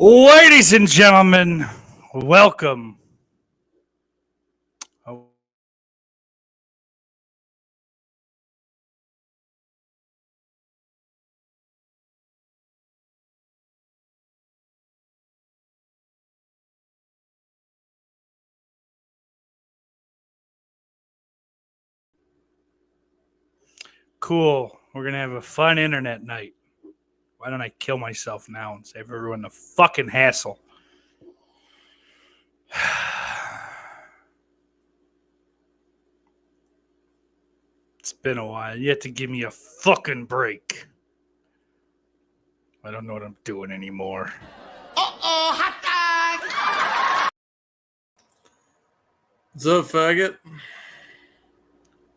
Ladies and gentlemen, welcome. Oh. Cool. We're going to have a fun internet night. Why don't I kill myself now and save everyone the fucking hassle? It's been a while. You have to give me a fucking break. I don't know what I'm doing anymore. Hot dog! What's up, faggot?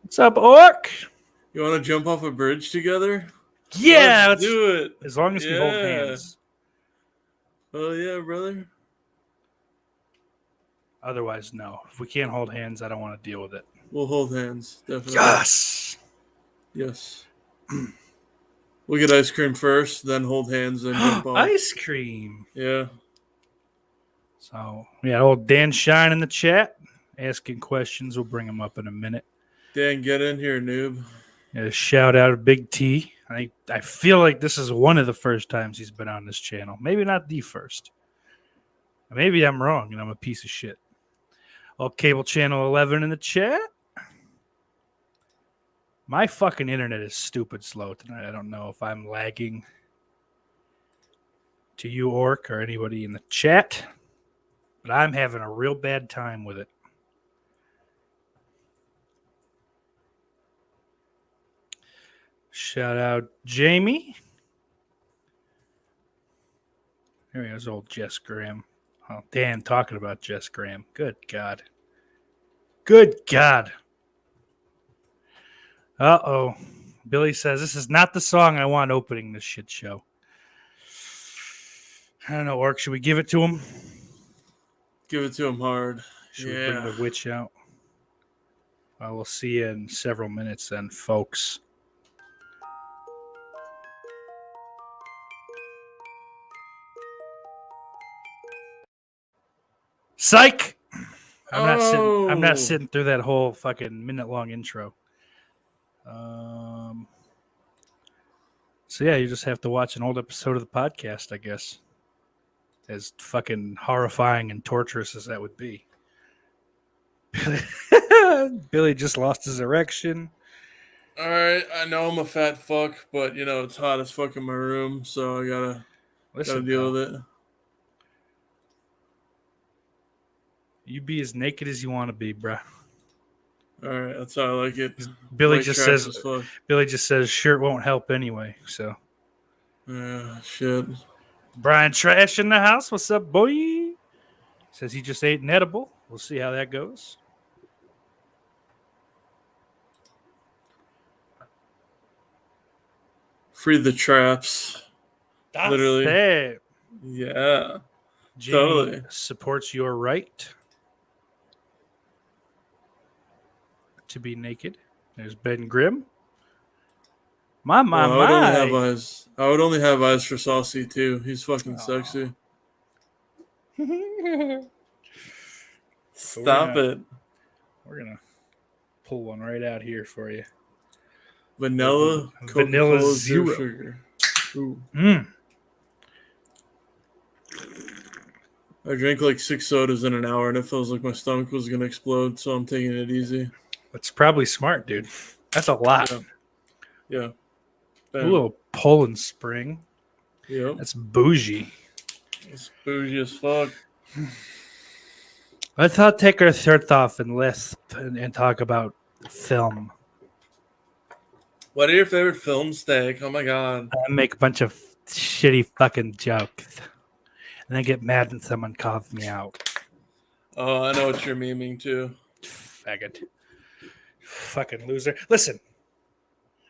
What's up, Orc? You want to jump off a bridge together? Yeah, Let's do it. As long as we hold Yeah. hands. Oh, yeah, brother. Otherwise, no. If we can't hold hands, I don't want to deal with it. We'll hold hands, definitely. Yes! Yes. We'll get ice cream first, then hold hands, then jump off. Ice cream. Yeah. So, yeah, old Dan Shine in the chat asking questions. We'll bring him up in a minute. Dan, get in here, noob. Yeah, shout out to Big T. I feel like this is one of the first times he's been on this channel. Maybe not the first. Maybe I'm wrong and I'm a piece of shit. Oh, Cable Channel 11 in the chat. My fucking internet is stupid slow tonight. I don't know if I'm lagging to you, Orc, or anybody in the chat, but I'm having a real bad time with it. Shout out Jamie. There he is, old Jess Graham. Oh, Dan talking about Jess Graham. Good God. Good God. Uh-oh. Billy says, this is not the song I want opening this shit show. I don't know, Orc. Should we give it to him? Give it to him hard. Should we bring the witch out? Well, we'll see you in several minutes then, folks. Psych! I'm not sitting through that whole fucking minute-long intro. So yeah, you just have to watch an old episode of the podcast, I guess. As fucking horrifying and torturous as that would be. Billy just lost his erection. Alright, I know I'm a fat fuck, but, it's hot as fuck in my room, so I gotta deal with it. You be as naked as you want to be, bruh. All right, that's how I like it. Billy just says shirt won't help anyway. So, yeah, shit. Brian Trash in the house. What's up, boy? Says he just ate an edible. We'll see how that goes. Free the traps. That's Literally. it. Yeah. Jamie totally supports your right to be naked. There's Ben Grimm. I would only have eyes for Saucy too. He's fucking sexy. Stop it. We're gonna pull one right out here for you. Vanilla zero sugar. Ooh. Mm. I drank like 6 sodas in an hour and it feels like my stomach was gonna explode, so I'm taking it easy. That's probably smart, dude. That's a lot. Yeah. A little Poland Spring. Yep. That's bougie. It's bougie as fuck. Let's all take our shirts off and lisp and talk about film. What are your favorite films, Steak? Oh my god. I make a bunch of shitty fucking jokes. And then get mad when someone calls me out. Oh, I know what you're memeing too. Faggot. Fucking loser. Listen,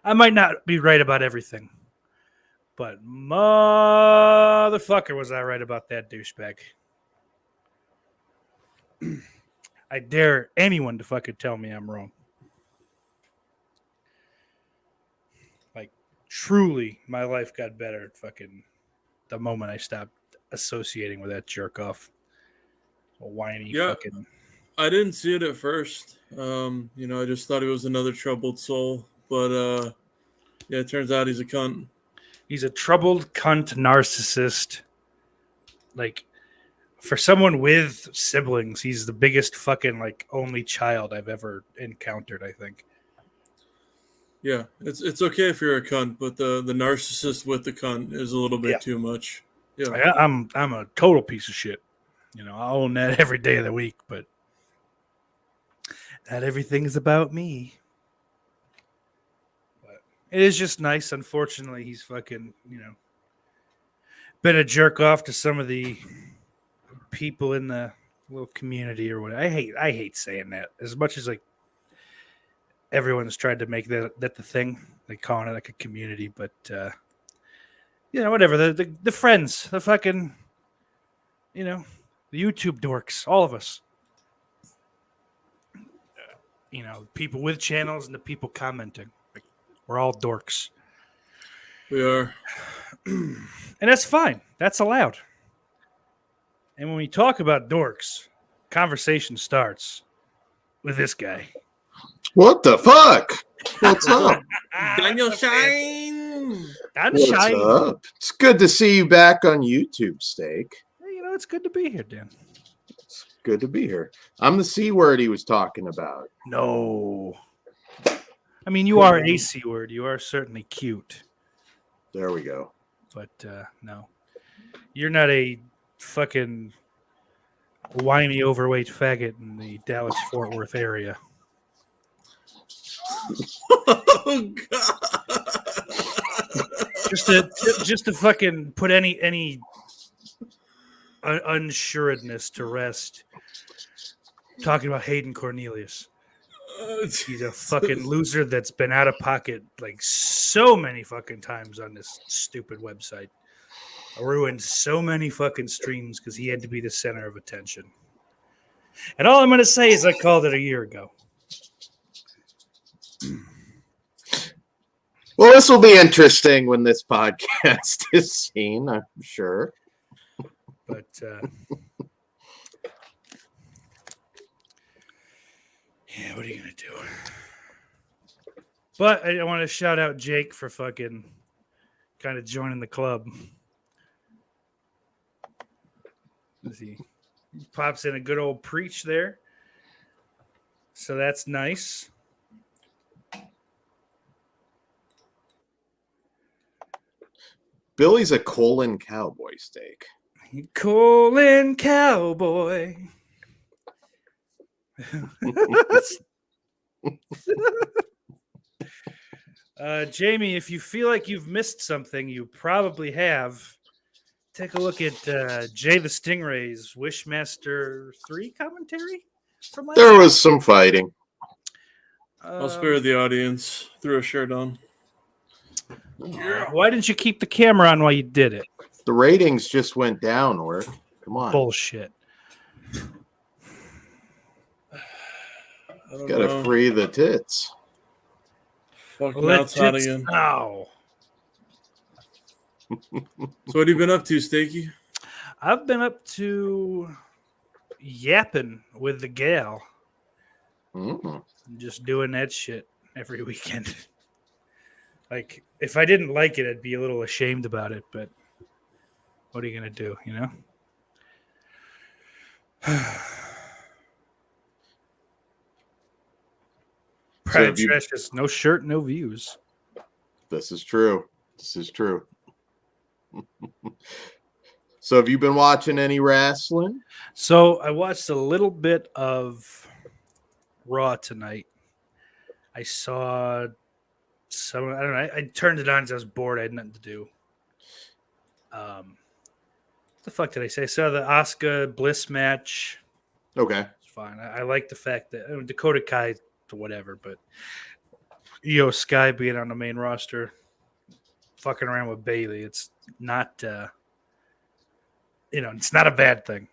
I might not be right about everything, but motherfucker was I right about that douchebag. I dare anyone to fucking tell me I'm wrong. Like, truly, my life got better fucking the moment I stopped associating with that jerk off. A whiny Yeah. fucking. I didn't see it at first. I just thought he was another troubled soul. But yeah, it turns out he's a cunt. He's a troubled cunt narcissist. Like, for someone with siblings, he's the biggest fucking like only child I've ever encountered, I think. Yeah, it's okay if you're a cunt, but the narcissist with the cunt is a little bit too much. Yeah. I'm a total piece of shit. I own that every day of the week, but not everything's about me. But it is just nice. Unfortunately, he's fucking, been a jerk off to some of the people in the little community or whatever. I hate saying that. As much as like everyone's tried to make that the thing, like calling it like a community, but whatever. The friends, the fucking, the YouTube dorks, all of us. People with channels and the people commenting. Like, we're all dorks. We are. And that's fine. That's allowed. And when we talk about dorks, conversation starts with this guy. What the fuck? What's up? Daniel Shine. What's up? It's good to see you back on YouTube, Steak. It's good to be here, Dan. It's good to be here. I'm the C word he was talking about. No. I mean, you are a C word. You are certainly cute. There we go. But no. You're not a fucking whiny, overweight faggot in the Dallas-Fort Worth area. Oh, God. Just to fucking put any unsuredness to rest. Talking about Hayden Cornelius. He's a fucking loser that's been out of pocket like so many fucking times on this stupid website. Ruined so many fucking streams because he had to be the center of attention. And all I'm going to say is I called it a year ago. Well, this will be interesting when this podcast is seen, I'm sure. But yeah, what are you going to do? But I want to shout out Jake for fucking kind of joining the club. He pops in a good old preach there. So that's nice. Billy's a colon cowboy, Steak. Colon cowboy. Jamie, if you feel like you've missed something, you probably have. Take a look at Jay the Stingray's Wishmaster 3 commentary from last There year. was some fighting. I'll spare the audience. Threw a shirt on. Why didn't you keep the camera on while you did it? The ratings just went down, Orc. Come on. Bullshit. Gotta free the tits. Fuck, now it's hot again. Ow. So what have you been up to, Stakey? I've been up to yapping with the gal. Just doing that shit every weekend. Like, if I didn't like it, I'd be a little ashamed about it, but what are you going to do, Pride and Trash, no shirt, no views. This is true. This is true. So have you been watching any wrestling? So I watched a little bit of Raw tonight. I saw some, I don't know, I turned it on because I was bored. I had nothing to do. What the fuck did I say? I saw the Asuka Bliss match. Okay. It's fine. I like the fact that Dakota Kai to whatever, but Io Sky being on the main roster, fucking around with Bayley, it's not it's not a bad thing.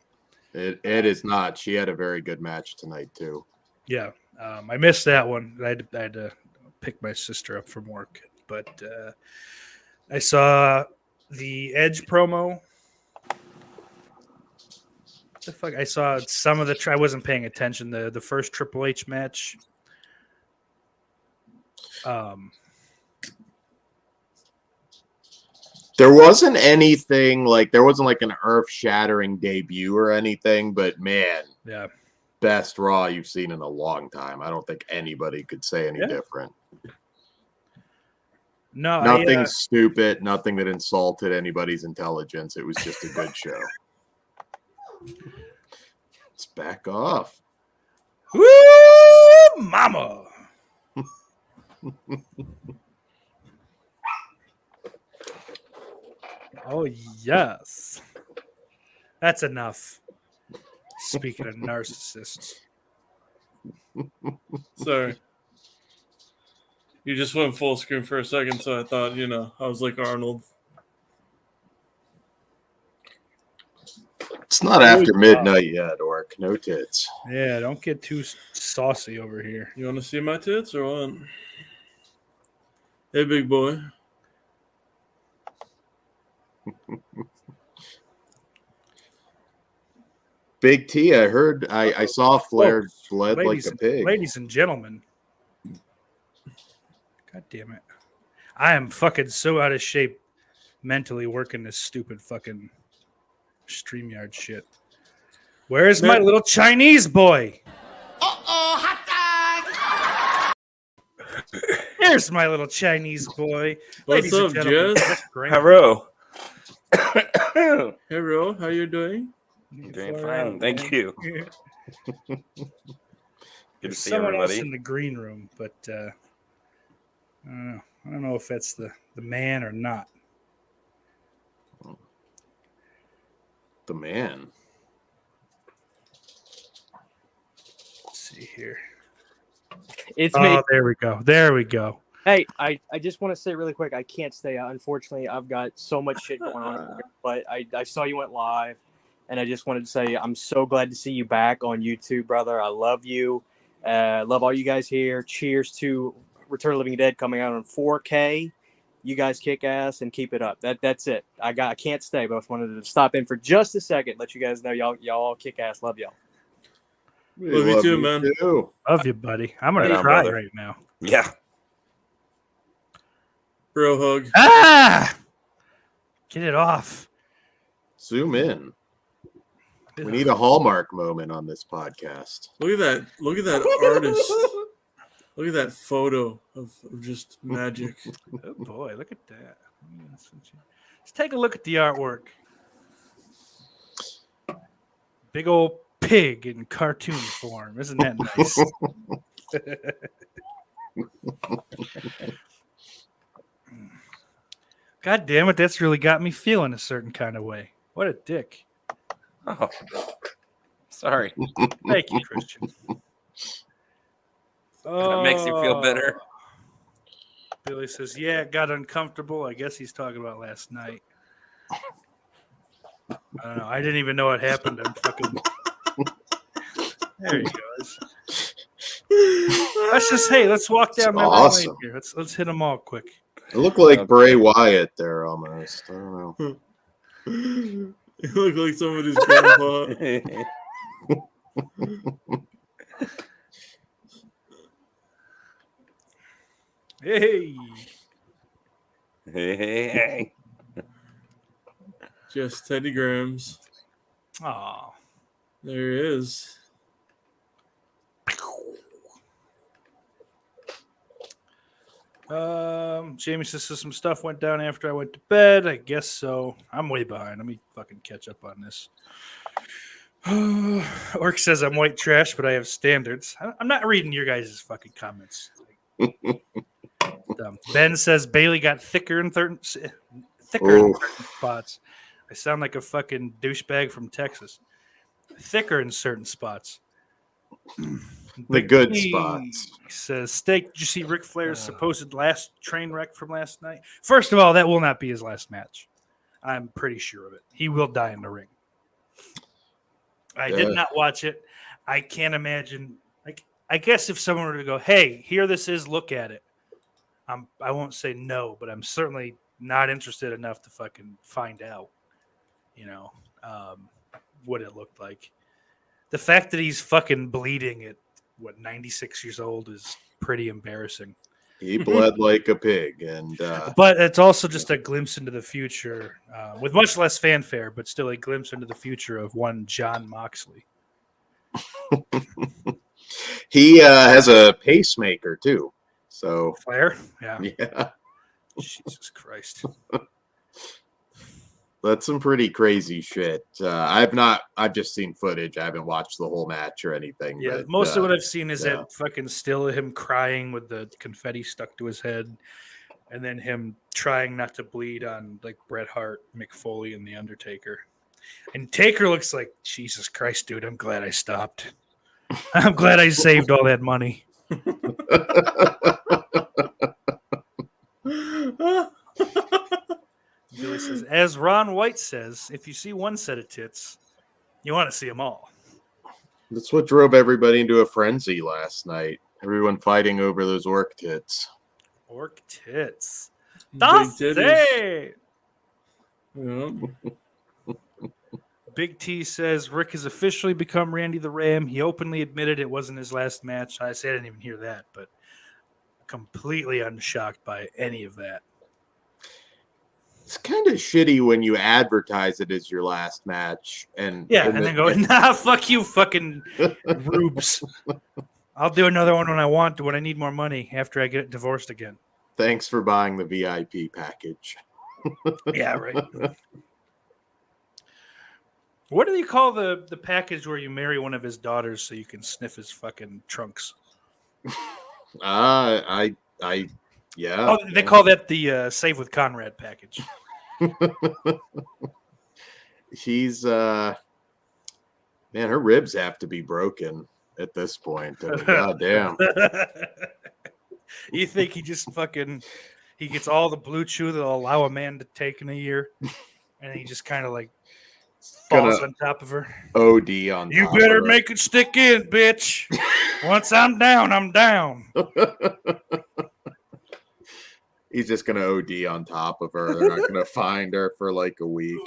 It is not. She had a very good match tonight too. Yeah. I missed that one. I had to pick my sister up from work, but I saw the Edge promo. What the fuck? I saw some of the. I wasn't paying attention. The first Triple H match. There wasn't anything like there wasn't like an earth-shattering debut or anything, but man, Yeah. best Raw you've seen in a long time. I don't think anybody could say any different. No, Nothing stupid, nothing that insulted anybody's intelligence. It was just a good show. Let's back off. Woo, mama. Oh, yes. That's enough. Speaking of narcissists. Sorry. You just went full screen for a second, so I thought, I was like Arnold. It's not after midnight yet, Orc. No tits. Yeah, don't get too saucy over here. You want to see my tits or what? Hey, big boy. Big T, I heard, I saw Flair bled like a pig. Ladies and gentlemen. God damn it. I am fucking so out of shape mentally working this stupid fucking StreamYard shit. Where is my little Chinese boy? hot dog! There's my little Chinese boy. What's up, Jess? That's great. Hello. Hey, Ro, how you doing? Doing fine, thank you. Good to There's see someone else everybody. in the green room, but I don't know. I don't know if that's the man or not. The man. Let's see here. It's me. Oh, there we go. There we go. Hey, I just want to say really quick, I can't stay out. Unfortunately, I've got so much shit going on. But I saw you went live, and I just wanted to say I'm so glad to see you back on YouTube, brother. I love you. Love all you guys here. Cheers to Return of the Living Dead coming out on 4K. You guys kick ass and keep it up. That's it. I can't stay, but I just wanted to stop in for just a second, let you guys know y'all all kick ass. Love y'all. We Love you too, man. too. Love you, buddy. I'm gonna Right on, cry brother. right now. Yeah. Bro hug. Ah! Get it off. Zoom in. We need a Hallmark moment on this podcast. Look at that. Look at that artist. Look at that photo of just magic. Oh boy, look at that. Let's take a look at the artwork. Big old pig in cartoon form. Isn't that nice? God damn it, that's really got me feeling a certain kind of way. What a dick. Oh, sorry. Thank you, Christian. That makes you feel better. Billy says, yeah, it got uncomfortable. I guess he's talking about last night. I don't know. I didn't even know what happened. I'm fucking... There he goes. Let's walk down memory awesome. lane here. Let's hit them all quick. It looked like Bray Wyatt there almost. I don't know. You look like somebody's grandpa. Hey. Hey. Just Teddy Grahams. Oh. There he is. Jamie says some stuff went down after I went to bed. I guess so. I'm way behind. Let me fucking catch up on this. Orc says I'm white trash, but I have standards. I'm not reading your guys' fucking comments. Ben says Bailey got thicker in certain spots. I sound like a fucking douchebag from Texas. Thicker in certain spots. The good He spots. says, Steak, did you see Ric Flair's supposed last train wreck from last night? First of all, that will not be his last match. I'm pretty sure of it. He will die in the ring. I did not watch it. I can't imagine. Like, I guess if someone were to go, hey, here this is, look at it. I won't say no, but I'm certainly not interested enough to fucking find out, what it looked like. The fact that he's fucking bleeding at 96 years old is pretty embarrassing. He bled like a pig, and But it's also just a glimpse into the future, with much less fanfare, but still a glimpse into the future of one John Moxley. he has a pacemaker too. So Flair, yeah. yeah, Jesus Christ. that's some pretty crazy shit. I've just seen footage. I haven't watched the whole match or anything. Yeah, but, most of what I've seen is yeah. that fucking still him crying with the confetti stuck to his head, and then him trying not to bleed on like Bret Hart, Mick Foley, and The Undertaker. And Taker looks like, Jesus Christ, dude, I'm glad I stopped. I'm glad I saved all that money. Billy says, as Ron White says, if you see one set of tits, you want to see them all. That's what drove everybody into a frenzy last night. Everyone fighting over those orc tits. Orc tits. Big Dusty! titties. Yeah. Big T says Rick has officially become Randy the Ram. He openly admitted it wasn't his last match. I say I didn't even hear that, but completely unshocked by any of that. It's kind of shitty when you advertise it as your last match, and then go, nah, fuck you, fucking rubes. I'll do another one when I want to, when I need more money after I get divorced again. Thanks for buying the VIP package. Yeah, right. What do they call the package where you marry one of his daughters so you can sniff his fucking trunks? Yeah. Oh, they call that the Save with Conrad package. She's man, her ribs have to be broken at this point. I mean, God damn. You think he just fucking he gets all the blue chew that'll allow a man to take in a year, and he just kind of like falls on top of her. OD on You top better of her. make it stick in, bitch. Once I'm down, I'm down. He's just gonna OD on top of her. They're not gonna find her for like a week.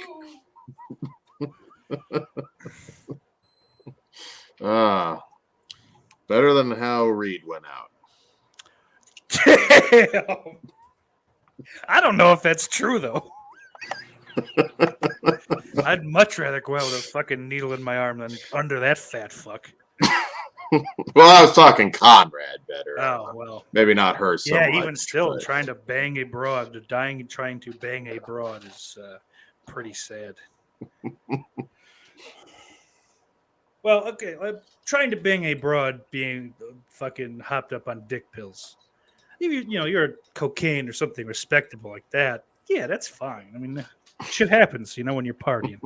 Better than how Reed went out. Damn. I don't know if that's true though. I'd much rather go out with a fucking needle in my arm than under that fat fuck. Well, I was talking Conrad better. Oh well. Maybe not her so Yeah, much, even still, but- trying to bang a broad, trying to bang a broad is pretty sad. Well, okay, trying to bang a broad being fucking hopped up on dick pills. You're cocaine or something respectable like that. Yeah, that's fine. I mean, shit happens, when you're partying.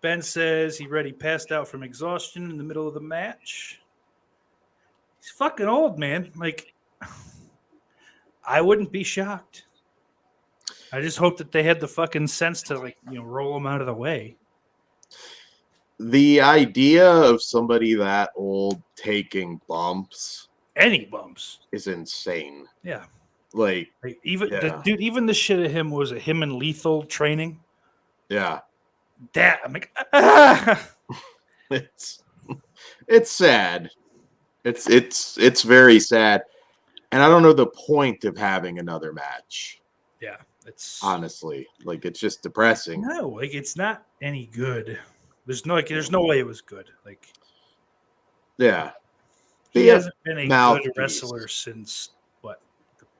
Ben says he read he passed out from exhaustion in the middle of the match. He's fucking old, man. Like, I wouldn't be shocked. I just hope that they had the fucking sense to, roll him out of the way. The idea of somebody that old taking bumps Any bumps. is insane. Yeah. Like, even Yeah. even the shit of him was him in Lethal training. yeah, That I'm like, ah! it's sad. It's very sad, and I don't know the point of having another match. Yeah, it's Honestly, like, it's just depressing. no, like it's not any good. There's no way it was good. Like Yeah, he Yeah, hasn't been a mouthpiece. good wrestler since what,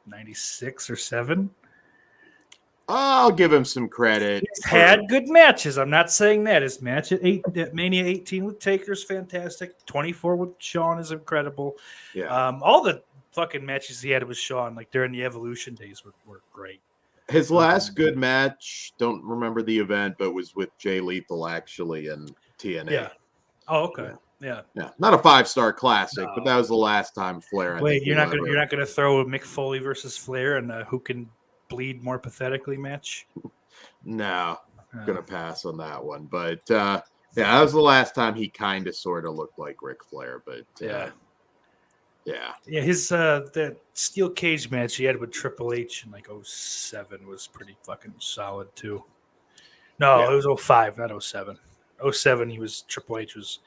96 or 7. I'll give him some credit. He's had good matches. I'm not saying that. His match at Mania 18 with Taker is fantastic. 24 with Shawn is incredible. Yeah, All the fucking matches he had with Shawn, like during the Evolution days, were great. his last good match. Don't remember the event, but was with Jay Lethal actually in TNA. Yeah. Oh, okay. Yeah. Yeah, not a 5-star classic, but No. that was the last time Flair. I Wait, think, you're will not ever- gonna throw a Mick Foley versus Flair and who can bleed more pathetically match? No, gonna pass on that one. But yeah, that was the last time he kind of sort of looked like Ric Flair. But Yeah. Yeah. Yeah, his that steel cage match he had with Triple H in like 07 was pretty fucking solid too. No, Yeah. it was 05, not 07. 07 he was Triple H was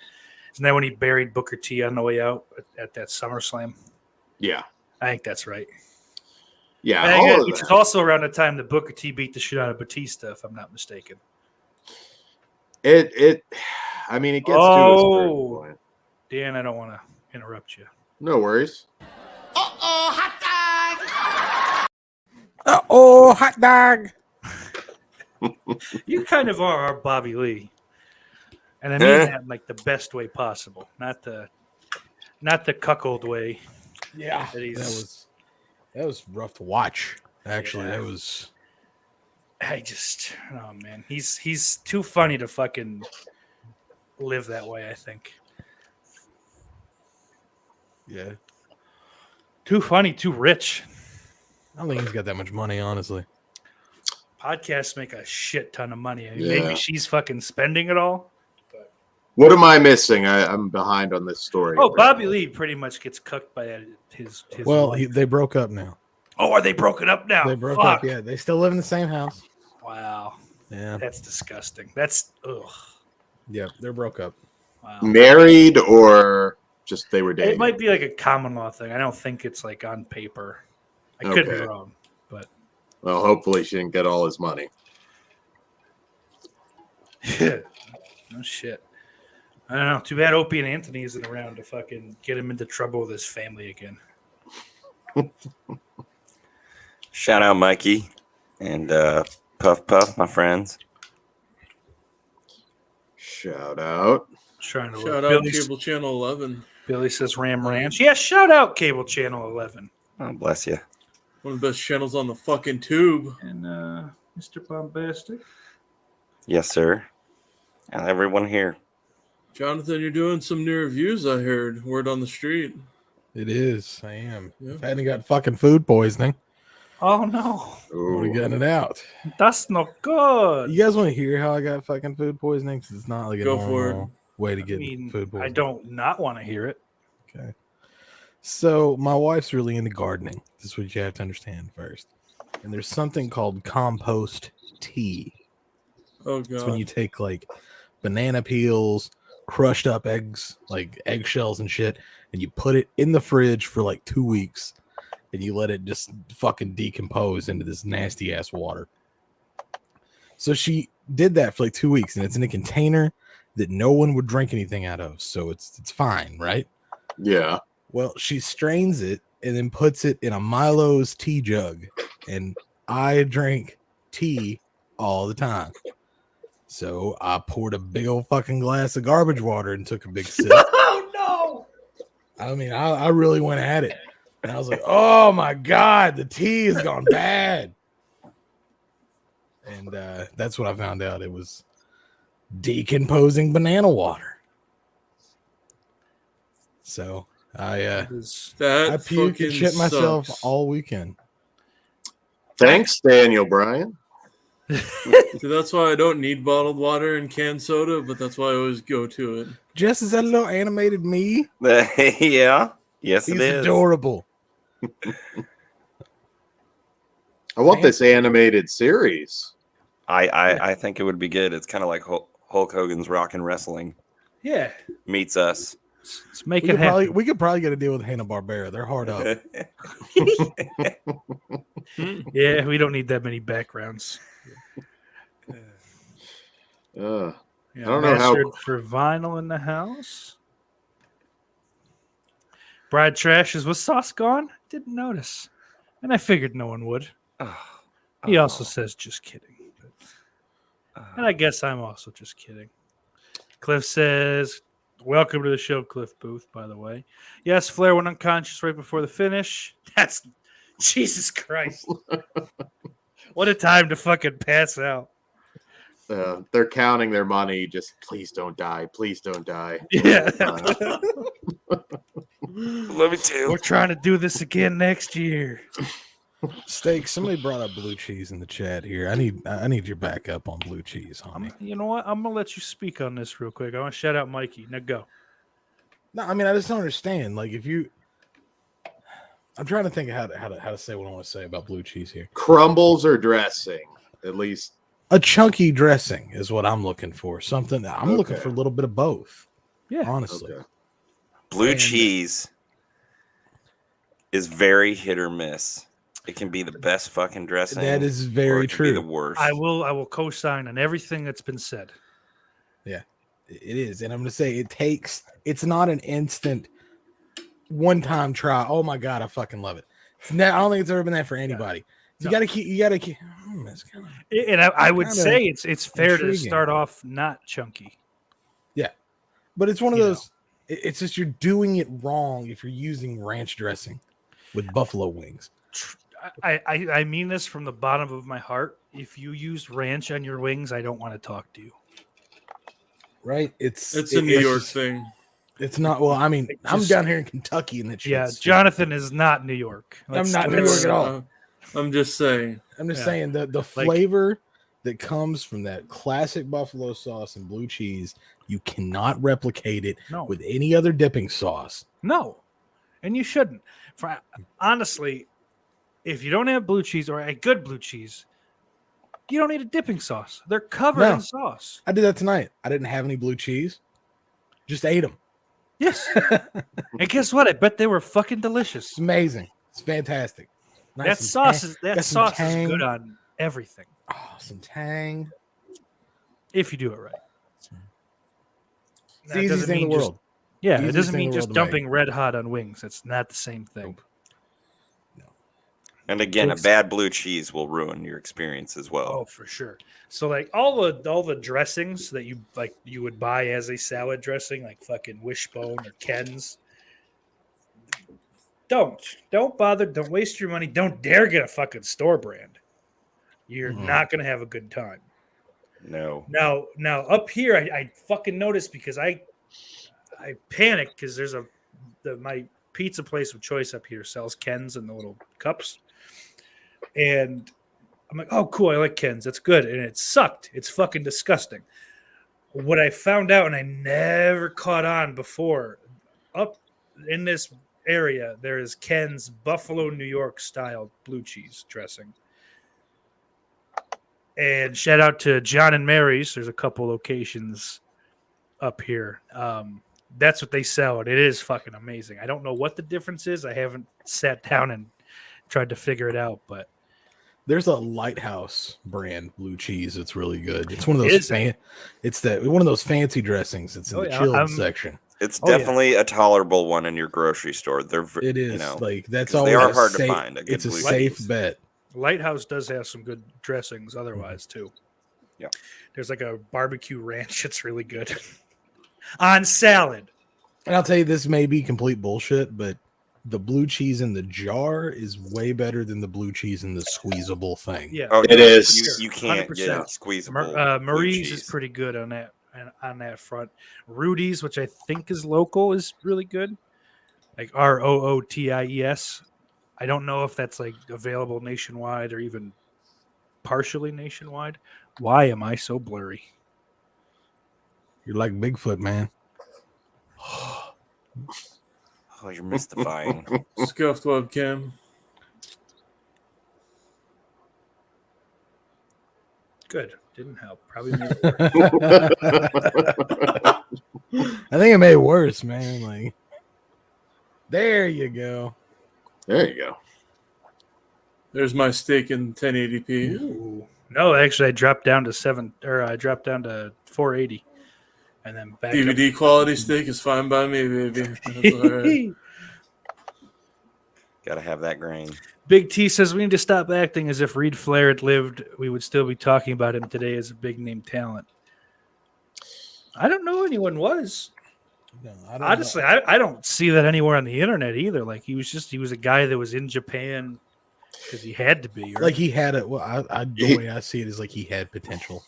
isn't that when he buried Booker T on the way out at that SummerSlam? Yeah. I think that's right. Yeah. And All again, of which is that. also around the time that Booker T beat the shit out of Batista, if I'm not mistaken. I mean, it gets to a certain point. Dan, I don't want to interrupt you. No worries. Oh, hot dog. You kind of are our Bobby Lee. And I mean that in like the best way possible, not the cuckold way. Yeah, That he's- that was rough to watch. Actually, Yeah. that was. Oh man, he's too funny to fucking live that way. I think Yeah, too funny, too rich. I don't think he's got that much money, honestly. Podcasts make a shit ton of money. I mean, Yeah. maybe she's fucking spending it all. What am I missing? I'm behind on this story. Oh, Bobby Lee pretty much gets cucked by his Well, wife. they broke up now. Oh, are they broken up now? They broke Fuck. up. Yeah, they still live in the same house. Wow, Yeah, that's disgusting. That's ugh. yeah, they're broke up. Wow. Married or just they were dating? It might be like a common law thing. I don't think it's like on paper. I could be Okay. wrong, but Well, hopefully she didn't get all his money. no shit. I don't know. Too bad Opie and Anthony isn't around to fucking get him into trouble with his family again. Shout out Mikey and Puff Puff, my friends. Shout out. Trying to Shout look. out Cable Channel 11, Billy says Ram Ranch. Yeah, shout out Cable Channel 11. Oh, bless you. one of the best channels on the fucking tube. And Mr. Bombastic. Yes, sir. And everyone here. Jonathan, you're doing some new reviews. I heard word on the street. It is. I am. Yeah. If I hadn't got fucking food poisoning, Oh no, I would have gotten it out. that's not good. You guys want to hear how I got fucking food poisoning? 'Cause it's not like a Go for normal way to I get mean, food poisoning. I don't not want to hear it. Okay. So my wife's really into gardening. This is what you have to understand first. And there's something called compost tea. Oh It's when god. you take like banana peels, crushed up eggs, like eggshells and shit, and you put it in the fridge for like 2 weeks, and you let it just fucking decompose into this nasty ass water. So she did that for like 2 weeks, and it's in a container that no one would drink anything out of. So it's fine, right? Yeah. Well, she strains it and then puts it in a Milo's tea jug, and I drink tea all the time. So I poured a big old fucking glass of garbage water and took a big sip. Oh no! I mean, I really went at it. And I was like, oh my God, the tea has gone bad. And that's what I found out. It was decomposing banana water. So I That puked fucking and shit myself sucks. all weekend. Thanks, Daniel Bryan. See, that's why I don't need bottled water and canned soda, but that's why I always go to it. Jess, is that a little animated me? Yeah. Yes, He's it is. adorable. I want this animated series. I think it would be good. It's kind of like Hulk Hogan's Rock and Wrestling Yeah, meets us. let's make it happen. We could probably get a deal with Hanna-Barbera. They're hard up. Yeah, we don't need that many backgrounds. Uh, Yeah, I don't know how- mastered for vinyl in the house. Brad Trashes, was sauce gone? Didn't notice. And I figured no one would. He also says just kidding. And I guess I'm also just kidding. Cliff says, welcome to the show, Cliff Booth, by the way. Yes, Flair went unconscious right before the finish. That's Jesus Christ. What a time to fucking pass out. they're counting their money. Just please don't die. Please don't die. Yeah. Let me too. We're trying to do this again next year. Steak, somebody brought up blue cheese in the chat here. I need your backup on blue cheese, homie. You know what? I'm going to let you speak on this real quick. I want to shout out Mikey. Now go. No, I mean, I just don't understand. Like, if you I'm trying to think of how to say what I want to say about blue cheese here. Crumbles or dressing, at least. A chunky dressing is what I'm looking for. Something I'm looking Okay. for a little bit of both. Yeah. Honestly. Okay. Blue And- cheese is very hit or miss. It can be the best fucking dressing. That is or very it can be the true. worst. I will co-sign on everything that's been said. It is. And I'm going to say it's not an instant one-time try. Oh my God, I fucking love it. I don't think it's ever been that for anybody. So No. you got to keep, it's kinda, And I would Kinda say it's fair to intriguing. start off not chunky. but it's one of You those, it's just, you're doing it wrong if you're using ranch dressing with buffalo wings. I mean this from the bottom of my heart. If you use ranch on your wings, I don't want to talk to you. Right? It's It's a New York just- thing. It's not, well, I mean, It I'm just- down here in Kentucky and that shit. Yeah, Jonathan is not New York. I'm not New York at all. I'm just saying. I'm just Yeah. saying the flavor that comes from that classic buffalo sauce and blue cheese, you cannot replicate it No, with any other dipping sauce. no, and you shouldn't. Honestly, if you don't have blue cheese or a good blue cheese, you don't need a dipping sauce. They're covered No. in sauce. I did that tonight. I didn't have any blue cheese. Just ate them. Yes. And guess what? I bet they were fucking delicious. It's amazing. It's fantastic. Nice That and sauce tang- is that got some sauce is tang. good on everything some tang. if you do it right. It's That the easiest doesn't thing in mean the just- world. Yeah, Easiest it doesn't thing in mean the just world to make. dumping red hot on wings. It's not the same thing. and again, a It's- bad blue cheese will ruin your experience as Oh, well. for sure. So like all the dressings that you would buy as a salad dressing, like fucking Wishbone or Ken's. Don't bother. Don't waste your money. Don't dare get a fucking store brand. You're Mhm. not gonna have a good time. No. Now up here, I fucking noticed because I panicked because there's my pizza place of choice up here sells Ken's in the little cups, and I'm like, oh cool, I like Ken's, that's good, and it sucked. It's fucking disgusting. What I found out, and I never caught on before, up in this area there is Ken's Buffalo New York style blue cheese dressing. And shout out to John and Mary's. There's a couple locations up here. That's what they sell, and it is fucking amazing. I don't know what the difference is. I haven't sat down and tried to figure it out, but There's a Lighthouse brand blue cheese. It's really good. It's one of Is those it's one of those fancy dressings. It's in Oh, the yeah, chilled section. It's Oh, yeah. definitely a tolerable one in your grocery store. They're It is you know, like that's 'cause always they are a hard to safe- find, a good It's a blue safe cheese. bet. Lighthouse does have some good dressings otherwise too. Yeah. There's like a barbecue ranch. It's really good on salad. And I'll tell you, this may be complete bullshit, but the blue cheese in the jar is way better than the blue cheese in the squeezable thing. Yeah. Oh, It is. You can't get 100%. squeezable. blue Marie's is cheese. pretty good on that front. Rudy's, which I think is local, is really good. Like ROOTIES. I don't know if that's like available nationwide or even partially nationwide. Why am I so blurry? You're like Bigfoot, man. Oh, you're mystifying. Scuffed webcam. Good. Didn't help. Probably made it worse. I think it made it worse, man. Like, there you go. There you go. There's my steak in 1080p. Ooh. No, actually, I dropped down to I dropped down to 480, and then back DVD quality steak is fine by me, baby. That's all right. up. Gotta have that grain. Big T says we need to stop acting as if Reed Flair had lived. We would still be talking about him today as a big name talent. I don't know anyone was. No, I don't Honestly, know. I don't see that anywhere on the internet either. Like he was a guy that was in Japan because he had to be. Right? Like he had it. Well, the way I see it is like he had potential.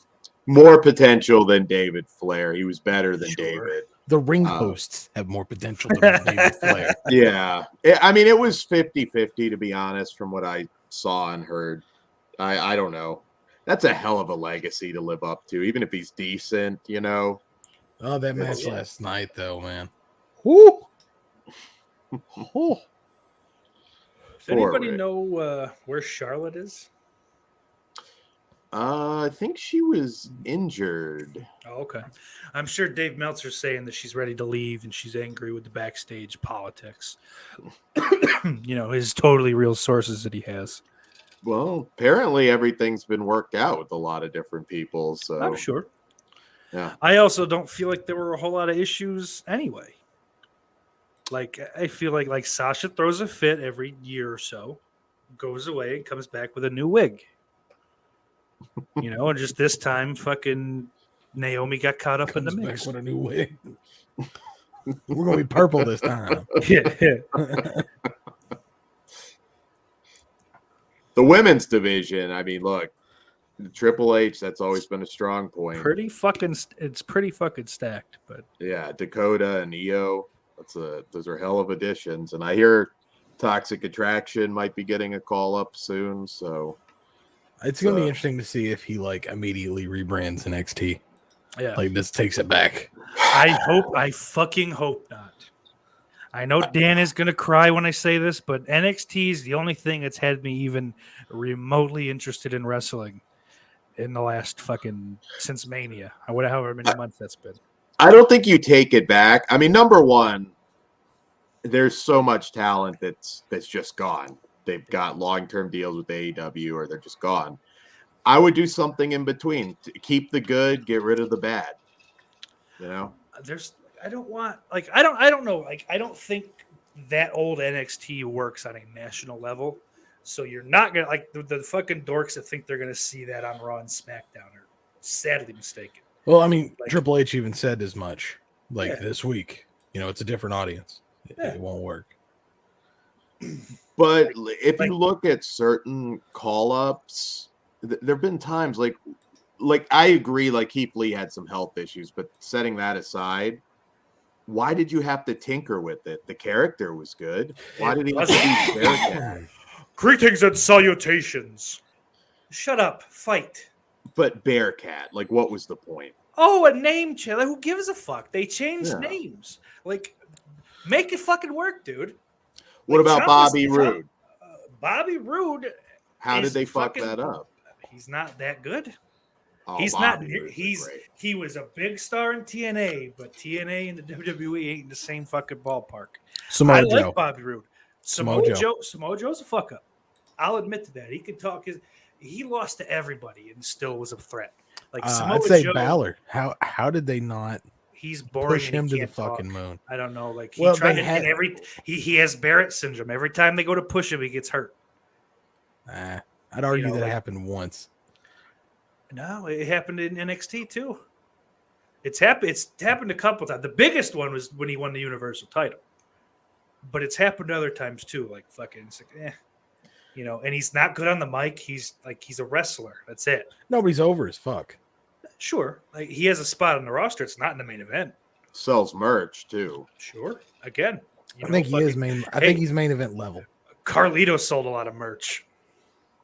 More potential than David Flair. He was better than Sure. David. The ring Oh. posts have more potential than David Flair. Yeah. I mean, it was 50-50, to be honest, from what I saw and heard. I don't know. That's a hell of a legacy to live up to, even if he's decent, you know. Oh, that match Yeah. last night, though, man. Woo! Oh. Does anybody forward. know where Charlotte is? I think she was injured. Oh, okay. I'm sure Dave Meltzer's saying that she's ready to leave and she's angry with the backstage politics. His totally real sources that he has. Well, apparently everything's been worked out with a lot of different people. So I'm sure. Yeah. I also don't feel like there were a whole lot of issues anyway. Like, I feel like Sasha throws a fit every year or so, goes away, and comes back with a new wig. And just this time, fucking Naomi got caught up in the Comes mix. back with a new wig. We're gonna be purple this time. Yeah. the women's division, I mean, look, Triple H, that's always been a strong point. It's pretty fucking stacked, but Yeah, Dakota and Io, those are hell of additions. And I hear Toxic Attraction might be getting a call up soon. So It's gonna be interesting to see if he immediately rebrands NXT. yeah. This takes it back. I fucking hope not. I know Dan is going to cry when I say this, but NXT is the only thing that's had me even remotely interested in wrestling in the last since Mania. However many months that's been. I don't think you take it back. I mean, number one, there's so much talent that's just gone. They've got long-term deals with AEW or they're just gone. I would do something in between. Keep the good, get rid of the bad. I don't know. I don't think that old NXT works on a national level. So you're not going to the fucking dorks that think they're going to see that on Raw and SmackDown are sadly mistaken. Well, I mean, Triple H even said as much this week. It's a different audience. It won't work. But if you look at certain call-ups, there have been times like I agree, Keith Lee had some health issues, but setting that aside, why did you have to tinker with it? The character was good. Why did he have to be Bearcat? Greetings and salutations. Shut up. Fight. But Bearcat, what was the point? Oh, a name change. Who gives a fuck? They changed names. Make it fucking work, dude. What about Bobby Roode? Bobby Roode. How did they fuck that up? He's not that good. Oh, He's Bobby not. Roode's great. He was a big star in TNA, but TNA and the WWE ain't in the same fucking ballpark. Samoa I Joe. like Bobby Roode. Samoa Joe's a fuck up. I'll admit to that. He can talk. He lost to everybody and still was a threat. Samoa I'd say Joe, Balor. How did they not he's boring. push him to the can't talk. fucking moon? I don't know. He has Barrett syndrome. Every time they go to push him, he gets hurt. I'd argue that happened once. No, it happened in NXT too. It's happened a couple times. The biggest one was when he won the Universal title. But it's happened other times too. And he's not good on the mic. He's a wrestler. That's it. Nobody's over as fuck. Sure. He has a spot on the roster. It's not in the main event. Sells merch too. Sure. Again. I think he is main. I think he's main event level. Carlito sold a lot of merch.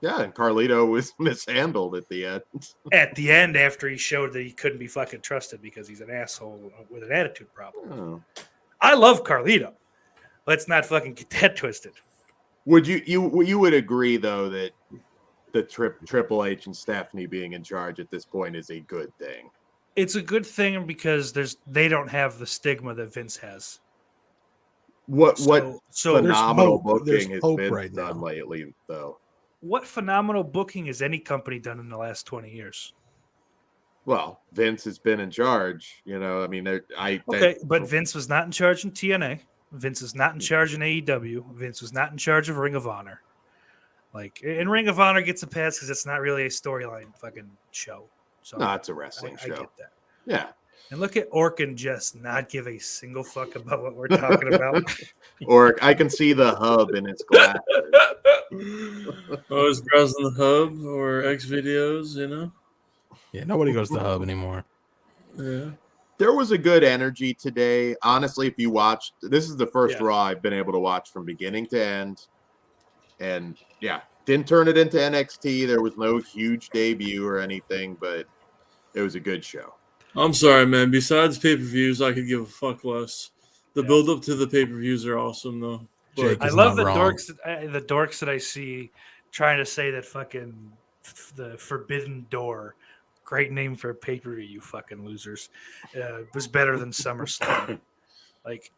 Yeah, and Carlito was mishandled at the end. At the end, after he showed that he couldn't be fucking trusted because he's an asshole with an attitude problem. Oh. I love Carlito. Let's not fucking get that twisted. Would you would agree though that the Triple H and Stephanie being in charge at this point is a good thing? It's a good thing because they don't have the stigma that Vince has. What So phenomenal hope. There's booking has hope been right done now. lately though? what phenomenal booking has any company done in the last 20 years? Well, Vince has been in charge. I mean, But Vince was not in charge in TNA. Vince is not in charge in AEW. Vince was not in charge of Ring of Honor. And Ring of Honor gets a pass because it's not really a storyline fucking show. So no, it's a wrestling I show. get that. Yeah. And look at Orkin just not give a single fuck about what we're talking about. Or I can see the hub in its glass. Always browsing the hub or X videos, Yeah, nobody goes to the hub anymore. Yeah. There was a good energy today. Honestly, if you watched, this is the first Yeah. Raw I've been able to watch from beginning to end. And yeah, didn't turn it into NXT. There was no huge debut or anything, but it was a good show. I'm sorry, man. Besides pay-per-views, I could give a fuck less. The build-up to the pay-per-views are awesome, though. Jake But I is love not the wrong. dorks that I see trying to say that fucking the Forbidden Door, great name for a pay per view, you fucking losers, was better than SummerSlam. Like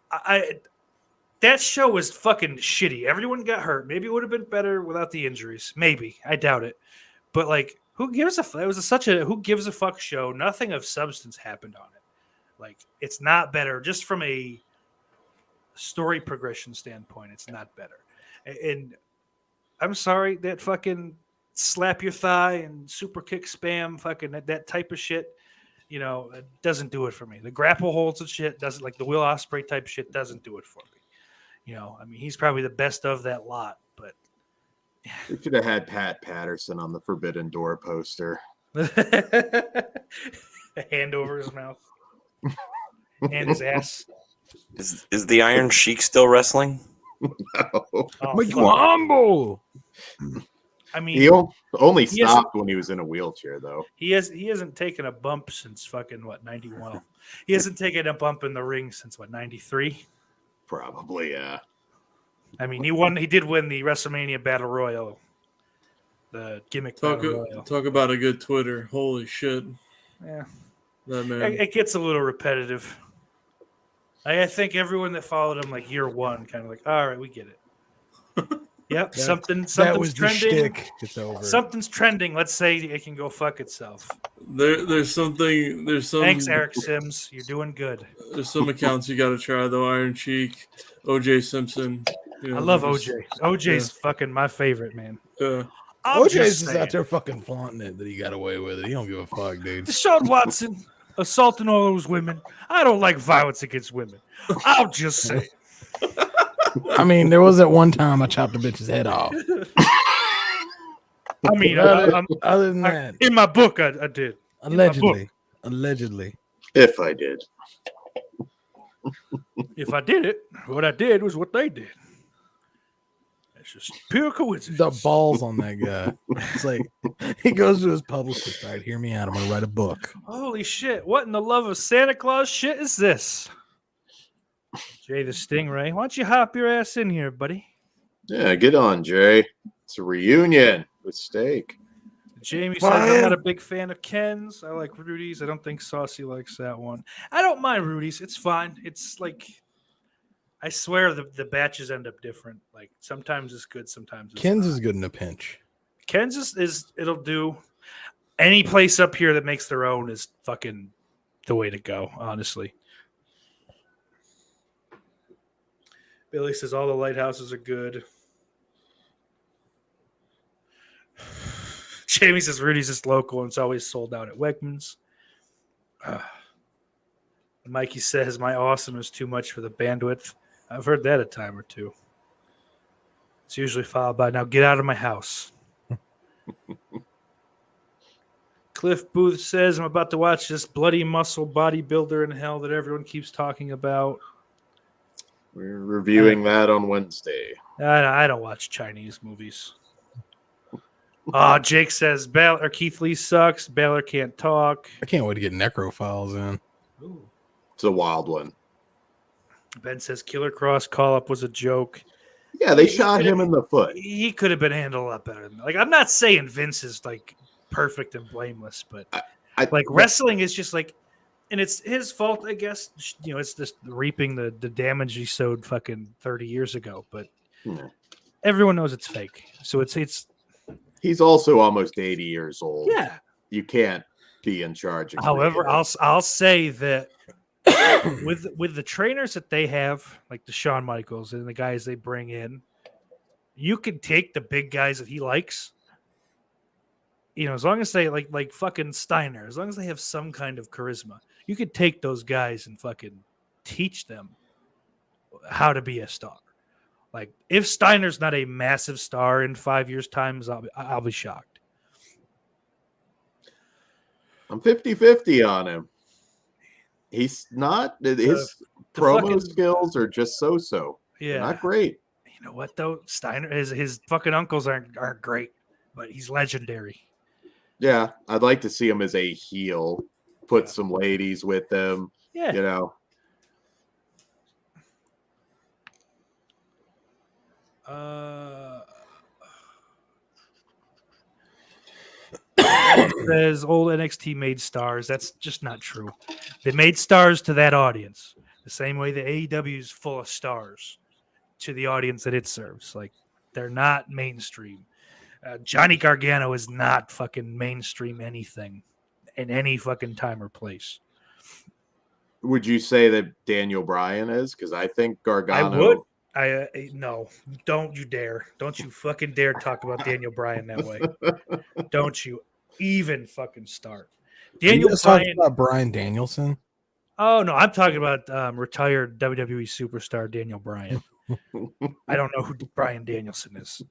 that show was fucking shitty. Everyone got hurt. Maybe it would have been better without the injuries. Maybe, I doubt it. But like, who gives a? It was such a who gives a fuck show. Nothing of substance happened on it. Like, it's not better. Just from a story progression standpoint, it's not better. And I'm sorry, that fucking slap your thigh and super kick spam, fucking that type of shit, it doesn't do it for me. The grapple holds and shit doesn't, like the Will Ospreay type shit doesn't do it for me. I mean, he's probably the best of that lot, but We should have had Pat Patterson on the Forbidden Door poster. a hand over his mouth and his ass. Is the Iron Sheik still wrestling? Oh, fuck. Wambo! I mean, He only He hasn't- stopped when he was in a wheelchair, though. he hasn't taken a bump since fucking 91. He hasn't taken a bump in the ring since 93. Probably, yeah. I mean, he did win the WrestleMania Battle Royal, the gimmick Battle Royal. talk about a good Twitter. Holy shit, Yeah, that man. it gets a little repetitive. I think everyone that followed him like year one kind of like, all right, we get it. Yep, something's That was the trending. shtick. It's over. Something's trending. Let's say it can go fuck itself. There's some Thanks, Eric Sims. You're doing good. There's some accounts you got to try though. Iron Cheek, OJ Simpson. I love OJ. OJ's fucking my favorite, man. Yeah. I'm OJ's just just saying. out there fucking flaunting it that he got away with it. He don't give a fuck, dude. Deshaun Watson assaulting all those women. I don't like violence against women. I'll just say. I mean, there was that one time I chopped a bitch's head off. I mean, Other than that, in my book, I did. allegedly. If I did. If I did it, what I did was what they did. It's just pure coincidence. The balls on that guy. It's like he goes to his publicist. All right, hear me out. I'm gonna write a book. Holy shit! What in the love of Santa Claus shit is this? Jay the Stingray, why don't you hop your ass in here, buddy? Yeah, get on, Jay. It's a reunion with steak. Jamie says I'm not a big fan of Ken's. I like Rudy's. I don't think Saucy likes that one. I don't mind Rudy's. It's fine. It's like, I swear the batches end up different. Like sometimes it's good, sometimes it's Ken's not. is good in a pinch. Ken's is it'll do. Any place up here that makes their own is fucking the way to go, honestly. Billy says all the lighthouses are good. Jamie says Rudy's is local and it's always sold out at Wegmans. Mikey says my awesome is too much for the bandwidth. I've heard that a time or two. It's usually followed by now get out of my house. Cliff Booth says I'm about to watch this bloody muscle bodybuilder in hell that everyone keeps talking about. We're reviewing that on Wednesday. I don't watch Chinese movies. Jake says Keith Lee sucks. Baylor can't talk. I can't wait to get Necrophiles in. Ooh. It's a wild one. Ben says Killer Cross call up was a joke. Yeah, they shot him in the foot. He could have been handled a lot better than that. Like, I'm not saying Vince is like perfect and blameless, but like wrestling is just like, and it's his fault, I guess. It's just reaping the damage he sowed fucking 30 years ago. But everyone knows it's fake, so it's. He's also almost 80 years old. Yeah. You can't be in charge. Of However, cricket. I'll say that with the trainers that they have, like the Shawn Michaels and the guys they bring in, you can take the big guys that he likes. As long as they like fucking Steiner, as long as they have some kind of charisma, you could take those guys and fucking teach them how to be a star. Like if Steiner's not a massive star in 5 years' time, I'll be shocked. I'm 50-50 on him. He's not. His promo fucking- skills are just so-so. Yeah, Not great. You know what though? Steiner, his fucking uncles aren't great, but he's legendary. Yeah, I'd like to see him as a heel. Put some ladies with them. Yeah. Says old NXT made stars. That's just not true. They made stars to that audience, the same way the AEW is full of stars to the audience that it serves. Like they're not mainstream. Johnny Gargano is not fucking mainstream anything in any fucking time or place. Would you say that Daniel Bryan is? Because I think Gargano. I would. No, don't you dare. Don't you fucking dare talk about Daniel Bryan that way. Don't you even fucking start. Daniel Bryan. About Bryan Danielson. Oh no, I'm talking about retired WWE superstar Daniel Bryan. I don't know who Bryan Danielson is.